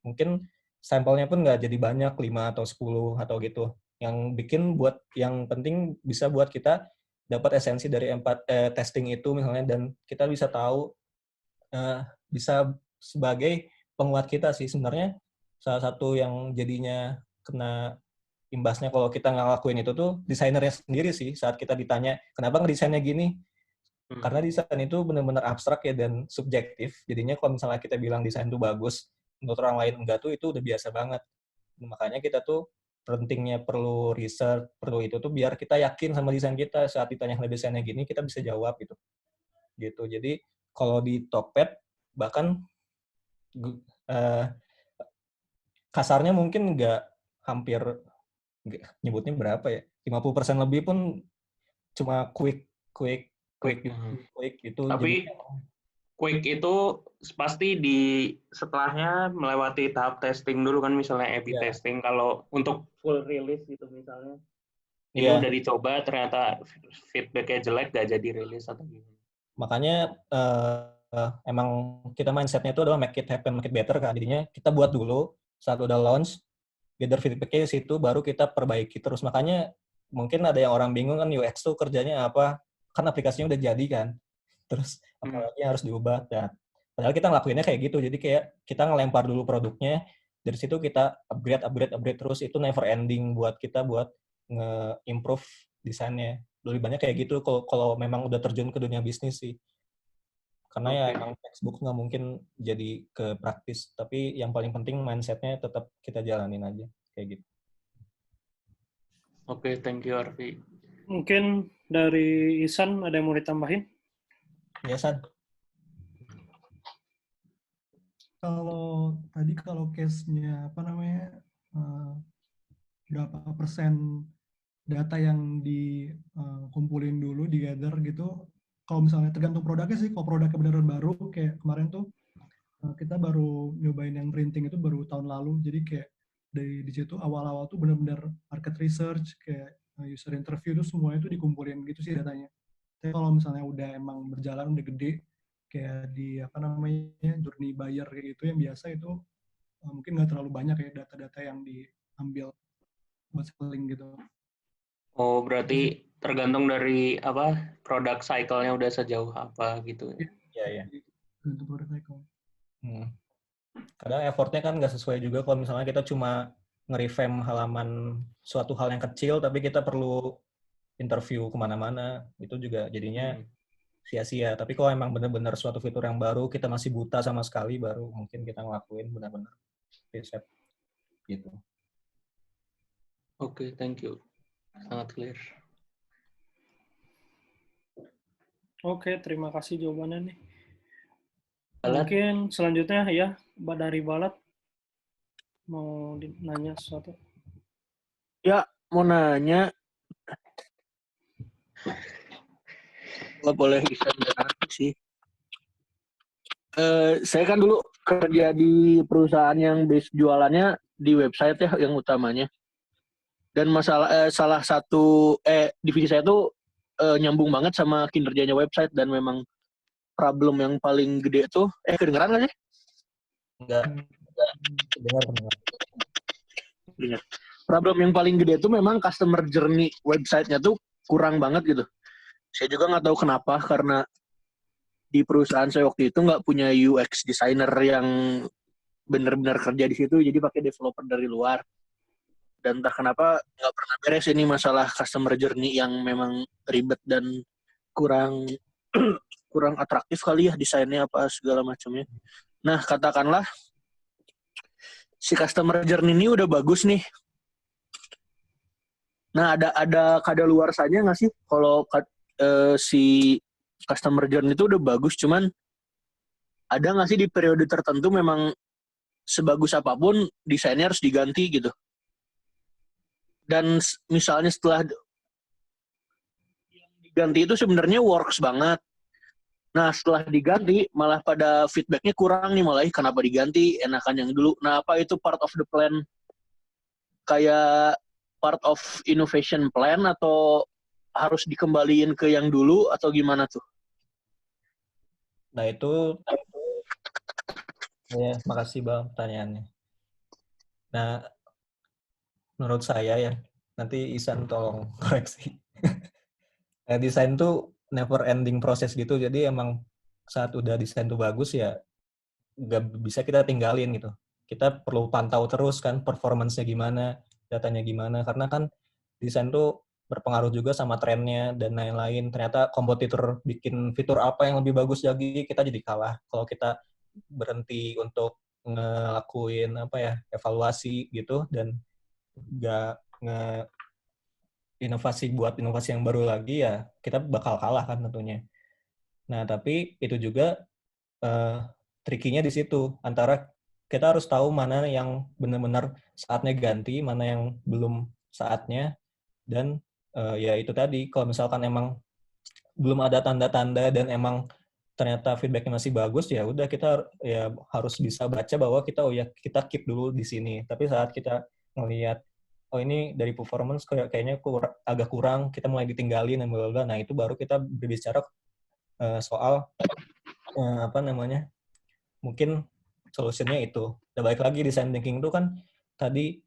Mungkin sampelnya pun nggak jadi banyak, 5 atau 10 atau gitu. Yang bikin yang penting bisa buat kita dapat esensi dari testing itu misalnya, dan kita bisa tahu, bisa sebagai penguat kita sih sebenarnya. Salah satu yang jadinya kena imbasnya kalau kita nggak ngelakuin itu tuh desainernya sendiri sih, saat kita ditanya kenapa ngedesainnya gini. Karena desain itu benar-benar abstrak ya dan subjektif, jadinya kalau misalnya kita bilang desain itu bagus, menurut orang lain enggak tuh itu udah biasa banget. Makanya kita tuh pentingnya perlu research, perlu itu tuh biar kita yakin sama desain kita, saat ditanya desainnya gini kita bisa jawab gitu. Jadi kalau di Tokped bahkan kasarnya mungkin nyebutnya berapa ya, 50% lebih pun cuma quick gitu. Tapi quick itu pasti setelahnya melewati tahap testing dulu kan, misalnya A/B testing. Kalau untuk full release gitu misalnya, itu udah dicoba ternyata feedbacknya jelek, gak jadi rilis atau gimana. Makanya emang kita mindsetnya itu adalah make it happen, make it better kan. Jadinya kita buat dulu, saat udah launch, gather feedbacknya di situ, baru kita perbaiki terus. Makanya mungkin ada yang orang bingung kan, UX tuh kerjanya apa? Kan aplikasinya udah jadi kan. Terus apalagi yang harus diubah. Dan padahal kita ngelakuinnya kayak gitu. Jadi kayak kita ngelempar dulu produknya, dari situ kita upgrade terus. Itu never ending buat kita buat nge-improve desainnya. Lebih banyak kayak gitu kalau memang udah terjun ke dunia bisnis sih. Karena ya emang textbook nggak mungkin jadi ke praktis, tapi yang paling penting mindset-nya tetap kita jalanin aja, kayak gitu. Oke, thank you Arfi. Mungkin dari Ihsan ada yang mau ditambahin? Ya, San. Kalau case-nya berapa persen data yang dikumpulin dulu, di-gather gitu, kalau misalnya tergantung produknya sih. Kalau produknya benar-benar baru, kayak kemarin tuh kita baru nyobain yang printing itu baru tahun lalu, jadi kayak di situ awal-awal tuh benar-benar market research, kayak user interview tuh semuanya tuh dikumpulin gitu sih datanya. Tapi kalau misalnya udah emang berjalan, udah gede, kayak di journey buyer kayak gitu, yang biasa itu mungkin nggak terlalu banyak ya data-data yang diambil buat selling gitu. Oh, berarti tergantung dari produk cycle-nya udah sejauh apa gitu. Iya. Untuk produk cycle. Kadang effortnya kan nggak sesuai juga kalau misalnya kita cuma nge-revamp halaman suatu hal yang kecil, tapi kita perlu interview kemana-mana, itu juga jadinya sia-sia. Tapi kalau emang benar-benar suatu fitur yang baru, kita masih buta sama sekali, baru mungkin kita ngelakuin benar-benar riset gitu. Oke, thank you. Sangat clear. Oke, terima kasih jawabannya nih. Mungkin selanjutnya ya, dari Balat mau nanya sesuatu. Ya, mau nanya. Boleh bisa sih. Saya kan dulu kerja di perusahaan yang base jualannya di website ya yang utamanya. Dan salah satu divisi saya tuh nyambung banget sama kinerjanya website, dan memang problem yang paling gede tuh kedengeran nggak sih? Enggak, dengar. Dengar. Problem yang paling gede tuh memang customer journey website-nya tuh kurang banget gitu. Saya juga nggak tahu kenapa, karena di perusahaan saya waktu itu nggak punya UX designer yang benar-benar kerja di situ, jadi pakai developer dari luar. Dan entah kenapa nggak pernah beres ini masalah customer journey yang memang ribet dan kurang kurang atraktif kali ya desainnya apa segala macamnya. Nah, katakanlah si customer journey ini udah bagus nih. Nah, ada kadaluarsanya nggak sih kalau si customer journey itu udah bagus, cuman ada nggak sih di periode tertentu memang sebagus apapun desainnya harus diganti gitu. Dan misalnya setelah yang diganti itu sebenarnya works banget. Nah, setelah diganti malah pada feedbacknya kurang nih, malah kenapa diganti, enakan yang dulu. Nah, apa itu part of the plan? Kayak part of innovation plan atau harus dikembaliin ke yang dulu atau gimana tuh? Nah itu, ya makasih Bang pertanyaannya. Nah, menurut saya ya, nanti Isan tolong koreksi. Desain tuh never ending proses gitu, jadi emang saat udah desain tuh bagus ya nggak bisa kita tinggalin gitu. Kita perlu pantau terus kan performance-nya gimana, datanya gimana, karena kan desain tuh berpengaruh juga sama trennya dan lain-lain. Ternyata kompetitor bikin fitur apa yang lebih bagus lagi, kita jadi kalah. Kalau kita berhenti untuk ngelakuin evaluasi gitu dan nggak inovasi yang baru lagi, ya kita bakal kalah kan tentunya. Nah, tapi itu juga trikinya di situ, antara kita harus tahu mana yang benar-benar saatnya ganti, mana yang belum saatnya, dan ya itu tadi, kalau misalkan emang belum ada tanda-tanda dan emang ternyata feedbacknya masih bagus, ya udah kita ya harus bisa baca bahwa kita keep dulu di sini. Tapi saat kita ngelihat ini dari performance kayaknya agak kurang, kita mulai ditinggalin dan bla bla. Nah, itu baru kita berbicara soal mungkin solusinya itu. Dan balik lagi, design thinking itu kan tadi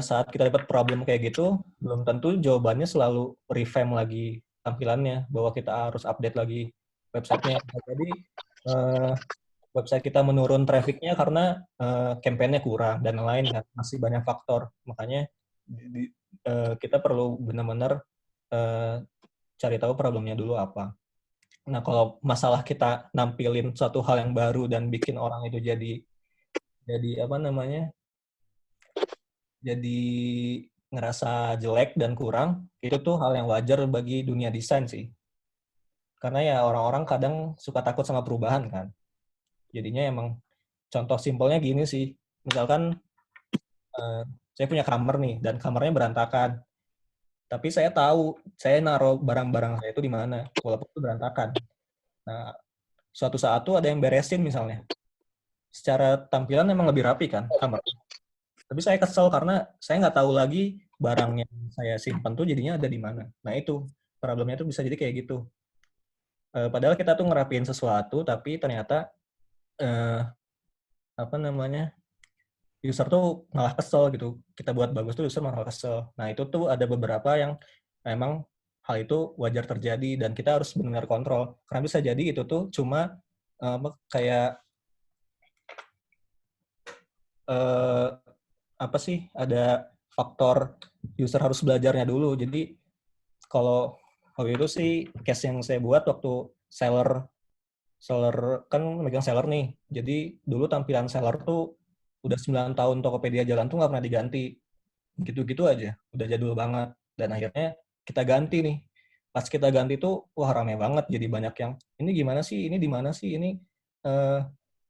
saat kita dapat problem kayak gitu, belum tentu jawabannya selalu revamp lagi tampilannya, bahwa kita harus update lagi websitenya. Jadi website kita menurun trafficnya karena campaign-nya kurang dan lain kan, masih banyak faktor. Makanya kita perlu benar-benar cari tahu problemnya dulu apa. Nah, kalau masalah kita nampilin suatu hal yang baru dan bikin orang itu jadi jadi ngerasa jelek dan kurang, itu tuh hal yang wajar bagi dunia desain sih. Karena ya orang-orang kadang suka takut sama perubahan kan. Jadinya emang contoh simpelnya gini sih. Misalkan saya punya kamar nih, dan kamarnya berantakan. Tapi saya tahu, saya naruh barang-barang saya itu di mana, walaupun itu berantakan. Nah, suatu saat tuh ada yang beresin misalnya. Secara tampilan emang lebih rapi kan kamar. Tapi saya kesel karena saya nggak tahu lagi barang yang saya simpan tuh jadinya ada di mana. Nah itu, problemnya tuh bisa jadi kayak gitu. Padahal kita tuh ngerapiin sesuatu, tapi ternyata user tuh malah kesel gitu. Kita buat bagus tuh user malah kesel. Nah itu tuh ada beberapa yang memang hal itu wajar terjadi dan kita harus benar-benar kontrol. Karena bisa jadi itu tuh cuma kayak ada faktor user harus belajarnya dulu. Jadi kalau itu sih case yang saya buat waktu seller kan megang seller nih. Jadi dulu tampilan seller tuh udah 9 tahun Tokopedia jalan tuh nggak pernah diganti. Gitu-gitu aja, udah jadul banget. Dan akhirnya kita ganti nih. Pas kita ganti tuh, wah rame banget. Jadi banyak yang, ini gimana sih, ini di mana sih, ini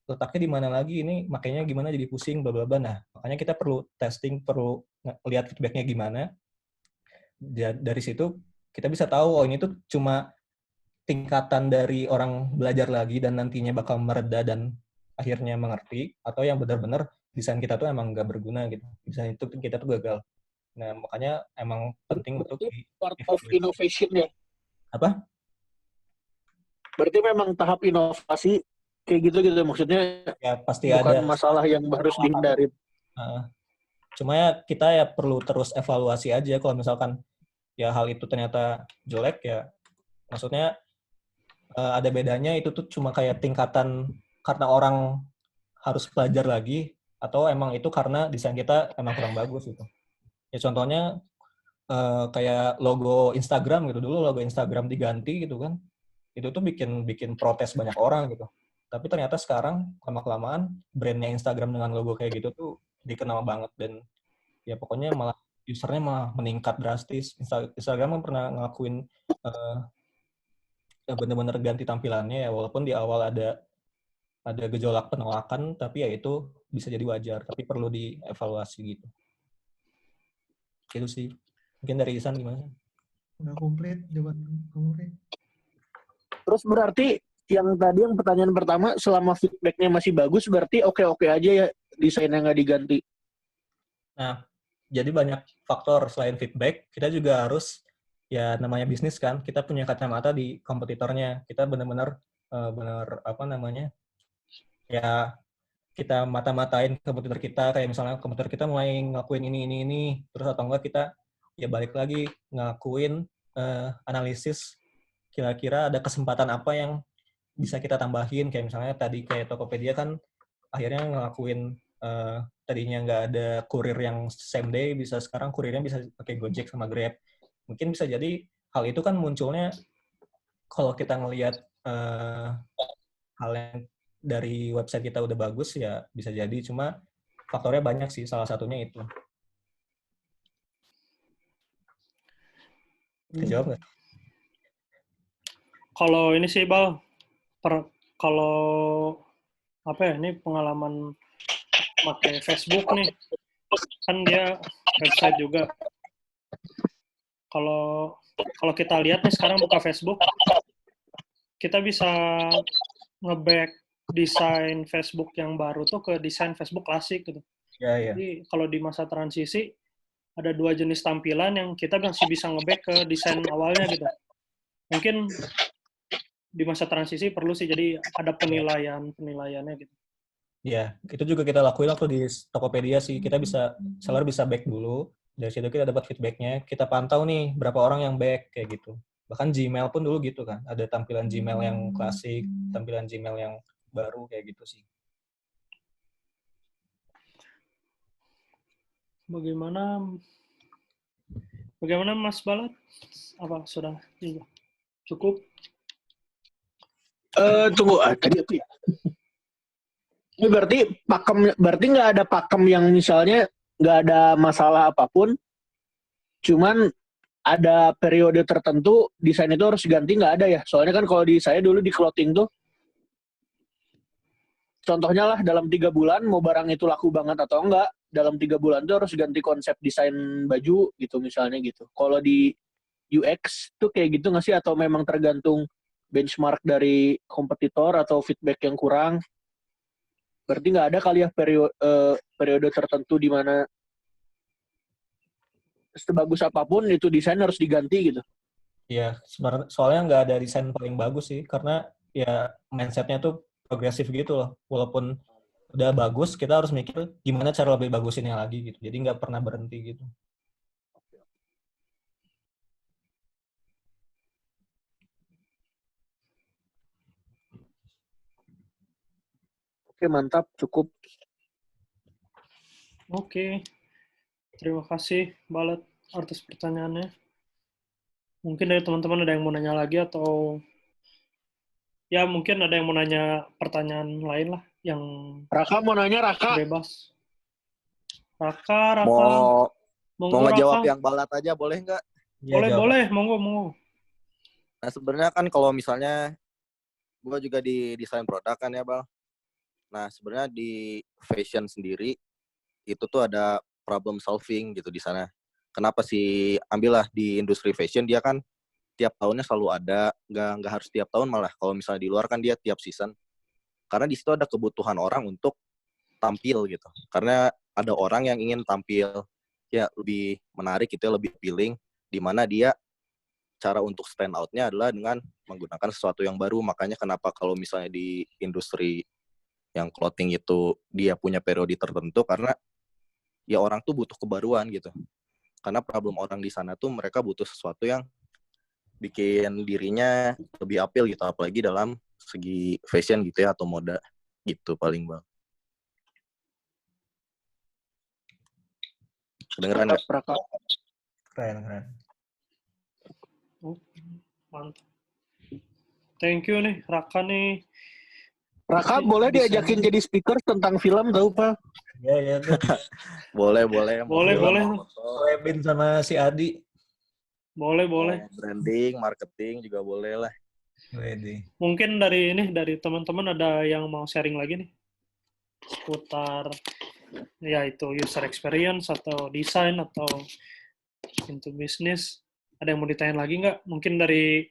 letaknya di mana lagi, ini makanya gimana, jadi pusing, bla bla bla. Nah, makanya kita perlu testing, perlu lihat feedbacknya gimana. Dari situ kita bisa tahu, oh ini tuh cuma tingkatan dari orang belajar lagi dan nantinya bakal mereda dan akhirnya mengerti, atau yang benar-benar desain kita tuh emang nggak berguna gitu. Desain itu kita tuh gagal. Nah, makanya emang penting untuk Part of innovation ya. Apa? Berarti memang tahap inovasi kayak gitu maksudnya Ya pasti bukan ada. masalah yang harus dihindarin. Cuma ya kita ya perlu terus evaluasi aja kalau misalkan ya hal itu ternyata jelek ya. Maksudnya ada bedanya itu tuh cuma kayak tingkatan karena orang harus belajar lagi atau emang itu karena desain kita emang kurang bagus gitu. Ya contohnya kayak logo Instagram gitu, dulu logo Instagram diganti gitu kan, itu tuh bikin protes banyak orang gitu. Tapi ternyata sekarang lama-kelamaan brandnya Instagram dengan logo kayak gitu tuh dikenal banget dan ya pokoknya malah usernya malah meningkat drastis. Instagram kan pernah ngelakuin ya benar-benar ganti tampilannya ya, walaupun di awal ada gejolak penolakan, tapi ya itu bisa jadi wajar, tapi perlu dievaluasi gitu. Itu sih. Mungkin dari Isan gimana? Udah komplit jawaban kamu. Terus berarti yang tadi yang pertanyaan pertama, selama feedback-nya masih bagus, berarti oke-oke aja ya desainnya nggak diganti? Nah, jadi banyak faktor selain feedback, kita juga harus, ya namanya bisnis kan, kita punya kacamata di kompetitornya. Kita benar-benar ya kita mata-matain kompetitor kita, kayak misalnya kompetitor kita mulai ngelakuin ini, terus atau enggak kita ya balik lagi ngelakuin analisis kira-kira ada kesempatan apa yang bisa kita tambahin, kayak misalnya tadi kayak Tokopedia kan akhirnya ngelakuin tadinya nggak ada kurir yang same day, bisa sekarang kurirnya bisa pakai Gojek sama Grab. Mungkin bisa jadi hal itu kan munculnya kalau kita ngelihat hal yang dari website kita udah bagus ya bisa jadi, cuma faktornya banyak sih, salah satunya itu. Bisa jawab nggak? Kalau ini sih Bal, kalau apa ya, ini pengalaman pakai Facebook nih, kan dia website juga. Kalau kita lihat nih sekarang buka Facebook, kita bisa nge-back desain Facebook yang baru tuh ke desain Facebook klasik gitu. Ya. Jadi kalau di masa transisi ada dua jenis tampilan yang kita masih bisa nge-back ke desain awalnya gitu. Mungkin di masa transisi perlu sih, jadi ada penilaiannya gitu. Ya, itu juga kita lakuin waktu di Tokopedia sih. Kita seller bisa back dulu. Dari situ kita dapat feedbacknya. Kita pantau nih berapa orang yang back kayak gitu. Bahkan Gmail pun dulu gitu kan. Ada tampilan Gmail yang klasik, tampilan Gmail yang baru kayak gitu sih. Bagaimana Mas Balat? Apa sudah cukup? Tunggu, tadi apa ya? Ini berarti nggak ada pakem yang misalnya nggak ada masalah apapun, cuman ada periode tertentu desain itu harus ganti, nggak ada ya? Soalnya kan kalau di saya dulu di clothing tuh, contohnya lah dalam 3 bulan mau barang itu laku banget atau enggak, dalam 3 bulan tuh harus ganti konsep desain baju gitu misalnya gitu. Kalau di UX tuh kayak gitu nggak sih, atau memang tergantung benchmark dari kompetitor atau feedback yang kurang? Berarti nggak ada kali ya periode tertentu di mana sebagus apapun itu desain harus diganti gitu? Iya, sebenarnya soalnya nggak ada desain paling bagus sih, karena ya mindset-nya tuh progresif gitu loh. Walaupun udah bagus, kita harus mikir gimana cara lebih bagusinnya lagi gitu. Jadi nggak pernah berhenti gitu. Oke, mantap, cukup. Oke. Terima kasih Balat atas pertanyaannya. Mungkin dari teman-teman ada yang mau nanya lagi, atau ya mungkin ada yang mau nanya pertanyaan lain lah yang Raka mau nanya, Raka. Bebas. Raka. Mau ngejawab Raka. yang Balat aja boleh nggak? Ya, boleh, monggo. Nah sebenarnya kan kalau misalnya gue juga di desain produk kan ya Bal. Nah sebenarnya di fashion sendiri itu tuh ada problem solving gitu di sana. Kenapa sih ambillah di industri fashion, dia kan tiap tahunnya selalu ada, nggak harus tiap tahun, malah kalau misalnya di luar kan dia tiap season. Karena di situ ada kebutuhan orang untuk tampil gitu. Karena ada orang yang ingin tampil ya lebih menarik gitu, lebih appealing, di mana dia cara untuk stand out-nya adalah dengan menggunakan sesuatu yang baru. Makanya kenapa kalau misalnya di industri yang clothing itu dia punya periode tertentu, karena ya orang tuh butuh kebaruan gitu. Karena problem orang di sana tuh mereka butuh sesuatu yang bikin dirinya lebih appeal gitu, apalagi dalam segi fashion gitu ya, atau moda gitu paling bang. Kedengeran nggak? Raka. Keren. Oh, mantap. Thank you nih, Raka nih. Raka boleh diajakin jadi speaker tentang film tahu Pak? Ya tuh. Boleh. Boleh. Webin sama si Adi. Boleh. Branding, marketing juga boleh lah. Ready. Mungkin dari teman-teman ada yang mau sharing lagi nih seputar ya itu user experience atau desain atau into business. Ada yang mau ditanya lagi nggak? Mungkin dari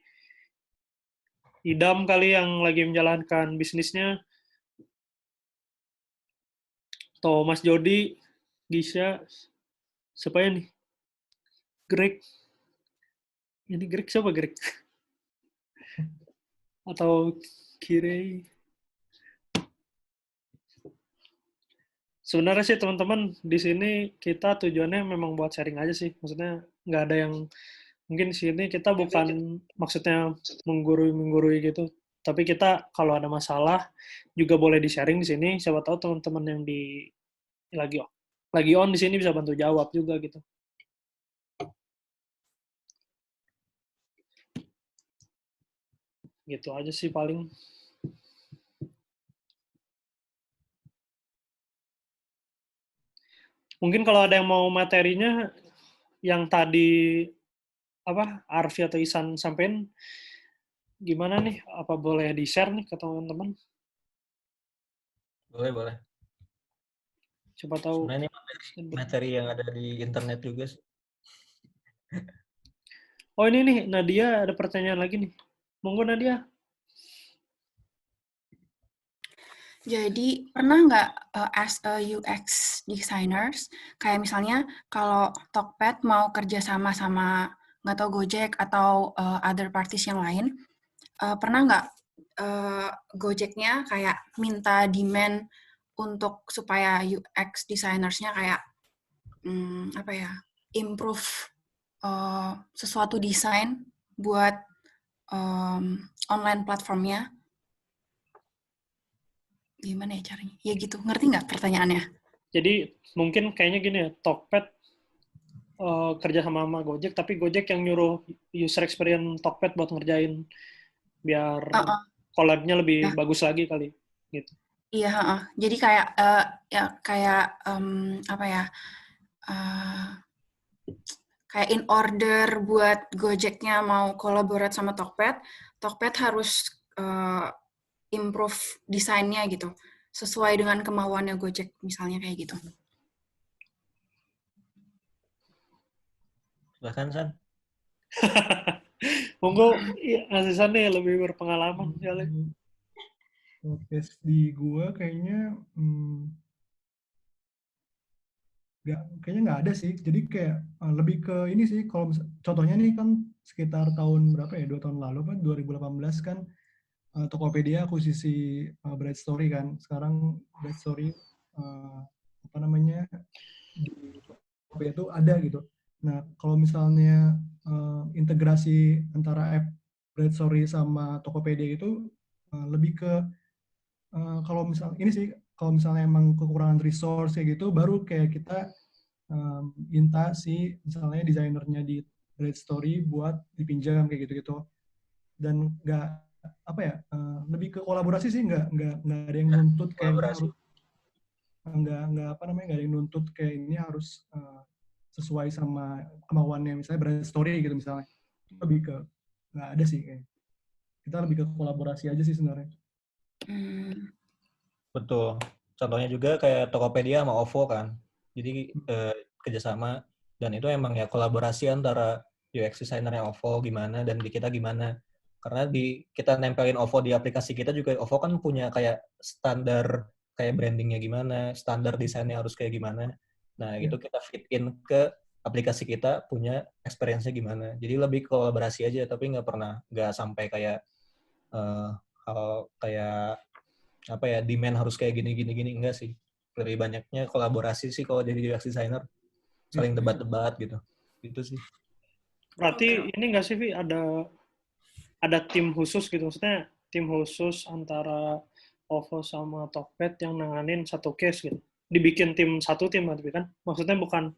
Idam kali yang lagi menjalankan bisnisnya, atau Mas Jody, Gisha, siapa ya nih? Greg. Ini Greg siapa Greg? Atau Kirei? Sebenarnya sih teman-teman di sini kita tujuannya memang buat sharing aja sih. Maksudnya nggak ada yang mungkin di sini kita bukan maksudnya menggurui gitu. Tapi kita kalau ada masalah juga boleh di-sharing di sini. Siapa tahu teman-teman yang lagi on di sini bisa bantu jawab juga gitu. Gitu aja sih paling. Mungkin kalau ada yang mau materinya yang tadi Arfi atau Isan sampein gimana nih? Apa boleh di-share nih ke teman-teman? Boleh. Coba tahu. Sebenarnya ini materi yang ada di internet juga sih. Oh ini nih, Nadia ada pertanyaan lagi nih. Monggo Nadia. Jadi pernah nggak as a UX designers, kayak misalnya kalau Tokped mau kerja sama nggak tahu Gojek atau other parties yang lain, pernah nggak Gojeknya kayak minta demand untuk supaya UX designersnya kayak improve sesuatu desain buat online platformnya? Gimana ya caranya? Ya gitu, ngerti nggak pertanyaannya? Jadi mungkin kayaknya gini ya, Tokped kerja sama Gojek, tapi Gojek yang nyuruh user experience Tokped buat ngerjain biar collab-nya lebih bagus lagi kali, gitu. Iya, jadi kayak kayak in order buat Gojeknya mau kolaborate sama Tokped harus improve desainnya gitu, sesuai dengan kemauannya Gojek, misalnya kayak gitu. Bahkan San. Monggo, Azisan nih lebih berpengalaman kali. Podcast di gua kayaknya kayaknya nggak ada sih. Jadi kayak lebih ke ini sih. Kalau contohnya nih kan sekitar tahun berapa ya? 2 tahun lalu kan 2018 kan Tokopedia akuisisi Bright Story kan. Sekarang Bright Story di Tokopedia itu ada gitu. Nah kalau misalnya integrasi antara app Bright Story sama Tokopedia itu lebih ke kalau misalnya emang kekurangan resource kayak gitu, baru kayak kita minta si misalnya desainernya di Bright Story buat dipinjam kayak gitu-gitu. Dan lebih ke kolaborasi sih, nggak ada yang nuntut kayak ini harus nggak ada yang nuntut kayak ini harus sesuai sama kemauannya misalnya Bright Story gitu misalnya. Lebih ke nggak ada sih kayak. Kita lebih ke kolaborasi aja sih sebenarnya. Betul. Contohnya juga kayak Tokopedia sama OVO kan. Jadi kerjasama, dan itu emang ya kolaborasi antara UX designernya OVO gimana dan di kita gimana. Karena kita nempelin OVO di aplikasi kita juga, OVO kan punya kayak standar kayak brandingnya gimana, standar desainnya harus kayak gimana. Nah, itu kita fit in ke aplikasi kita punya experience-nya gimana. Jadi lebih kolaborasi aja, tapi nggak sampai kayak hal kayak apa ya, demand harus kayak gini enggak sih. Lebih banyaknya kolaborasi sih kalau jadi UX designer, saling debat-debat gitu. Gitu sih. Berarti ini nggak sih, Vi, ada tim khusus gitu, maksudnya tim khusus antara OVO sama Tokped yang nanganin satu case gitu. Dibikin satu tim tapi kan, maksudnya bukan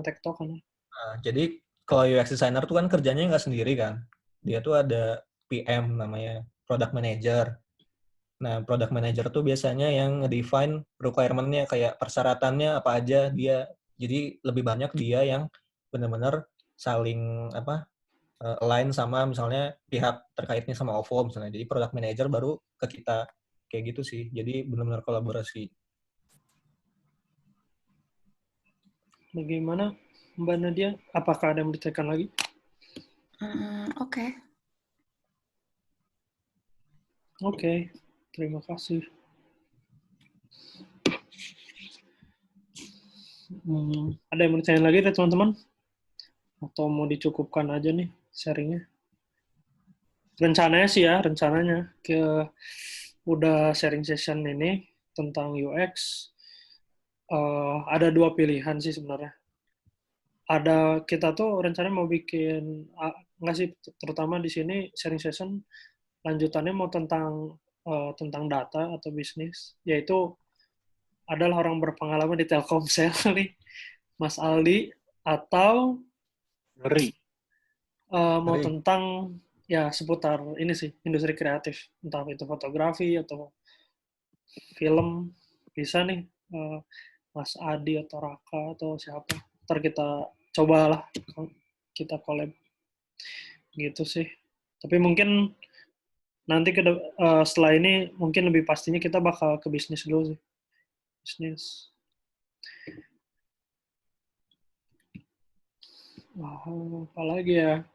tektok kan. Nah, jadi kalau UX designer tuh kan kerjanya nggak sendiri kan. Dia tuh ada PM namanya, product manager. Nah, product manager tuh biasanya yang nge-define requirement-nya, kayak persyaratannya apa aja dia. Jadi lebih banyak dia yang benar-benar saling align sama misalnya pihak terkaitnya sama OVO misalnya. Jadi product manager baru ke kita. Kayak gitu sih. Jadi benar-benar kolaborasi. Bagaimana Mbak Nadia? Apakah ada yang ditanyakan lagi? Oke. Oke, terima kasih. Ada yang mau ditanya lagi deh teman-teman? Atau mau dicukupkan aja nih sharingnya? Rencananya udah sharing session ini tentang UX. Ada dua pilihan sih sebenarnya. Kita tuh rencananya mau bikin, nggak sih, terutama di sini sharing session lanjutannya mau tentang data atau bisnis, yaitu adalah orang berpengalaman di Telkomsel nih, Mas Aldi, atau mau tentang ya seputar ini sih, industri kreatif, entah itu fotografi atau film, bisa nih Mas Adi atau Raka atau siapa, ntar kita cobalah kita collab gitu sih. Tapi mungkin nanti setelah ini mungkin lebih pastinya kita bakal ke bisnis dulu sih. Bisnis. Apa lagi ya?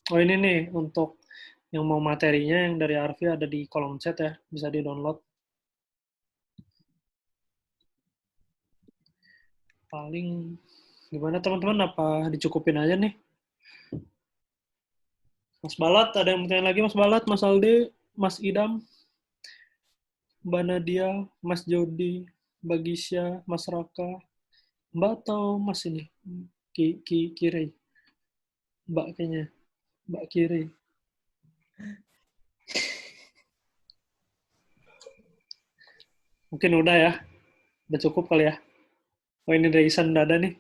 Oh, ini nih untuk yang mau materinya yang dari Arfi ada di kolom chat ya, bisa di-download. Paling gimana teman-teman, apa dicukupin aja nih? Mas Balat, ada yang mau tanya lagi Mas Balat, Mas Aldi, Mas Idam, Mbak Nadia, Mas Jody, Mbak Gisya, Mas Raka, Mbak atau Mas ini? Kiri. Mbak kayaknya. Mbak Kiri. Mungkin udah ya. Udah cukup kali ya. Oh, ini dari Isan udah ada nih.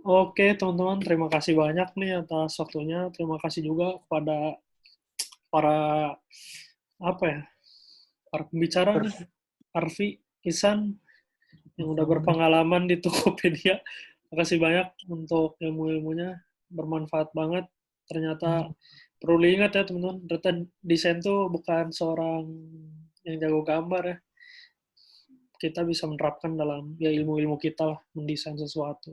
Oke, teman-teman. Terima kasih banyak nih atas waktunya. Terima kasih juga kepada para pembicara nih. Arfi, Isan, yang udah berpengalaman di Tokopedia. Terima kasih banyak untuk ilmu-ilmunya. Bermanfaat banget. Ternyata perlu diingat ya teman-teman, ternyata desain tuh bukan seorang yang jago gambar ya. Kita bisa menerapkan dalam ya ilmu-ilmu kita lah, mendesain sesuatu.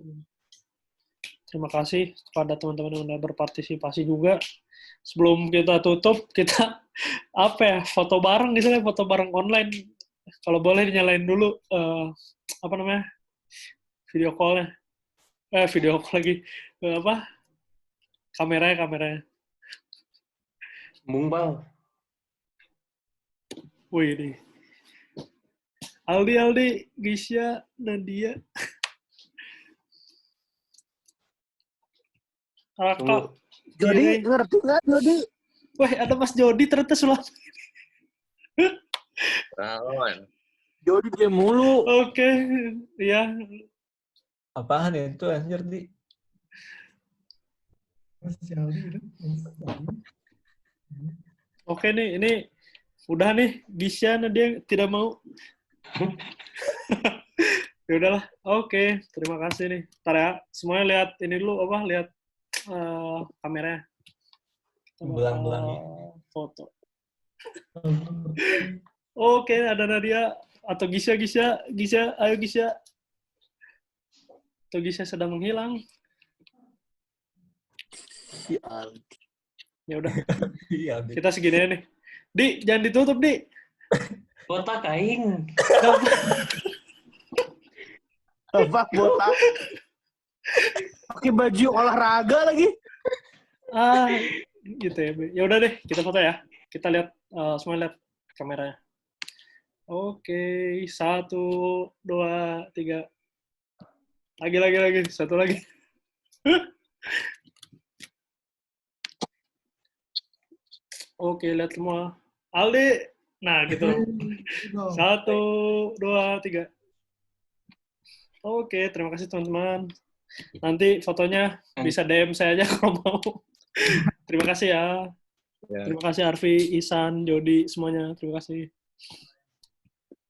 Terima kasih kepada teman-teman yang udah berpartisipasi juga. Sebelum kita tutup, kita foto bareng misalnya, foto bareng online. Kalau boleh dinyalain dulu video call-nya. Video call lagi. Kameranya. Bang. Wih nih. Aldi, Gisya, Nadia. Raka. Jody, ngerti nggak Jody? Wah, ada Mas Jody ternyata sulap. Jody dia mulu. Oke, ya. Apaan itu anjir, Di? Oke nih, ini udah nih, Gisya, Nadia tidak mau. Ya udahlah. Oke, terima kasih nih. Ntar ya, semuanya lihat ini dulu lihat kameranya. Belang-belangnya. Foto. Oke, ada Nadia atau Gisya, ayo Gisya. Atau Gisya sedang menghilang. Ya udah. Kita segini nih. Di, jangan ditutup, Di. Botak aing. Bapak botak. Pakai baju olahraga lagi. Gitu ya. Ya udah deh, kita foto ya. Kita lihat semua lihat kameranya. Oke, 1, 2, 3. Lagi. Satu lagi. Oke, lihat semua. Aldi. Nah, gitu. 1, 2, 3. Oke, terima kasih teman-teman. Nanti fotonya bisa DM saya aja kalau mau. Terima kasih ya. Terima kasih Arfi, Isan, Jody, semuanya. Terima kasih.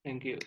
Thank you.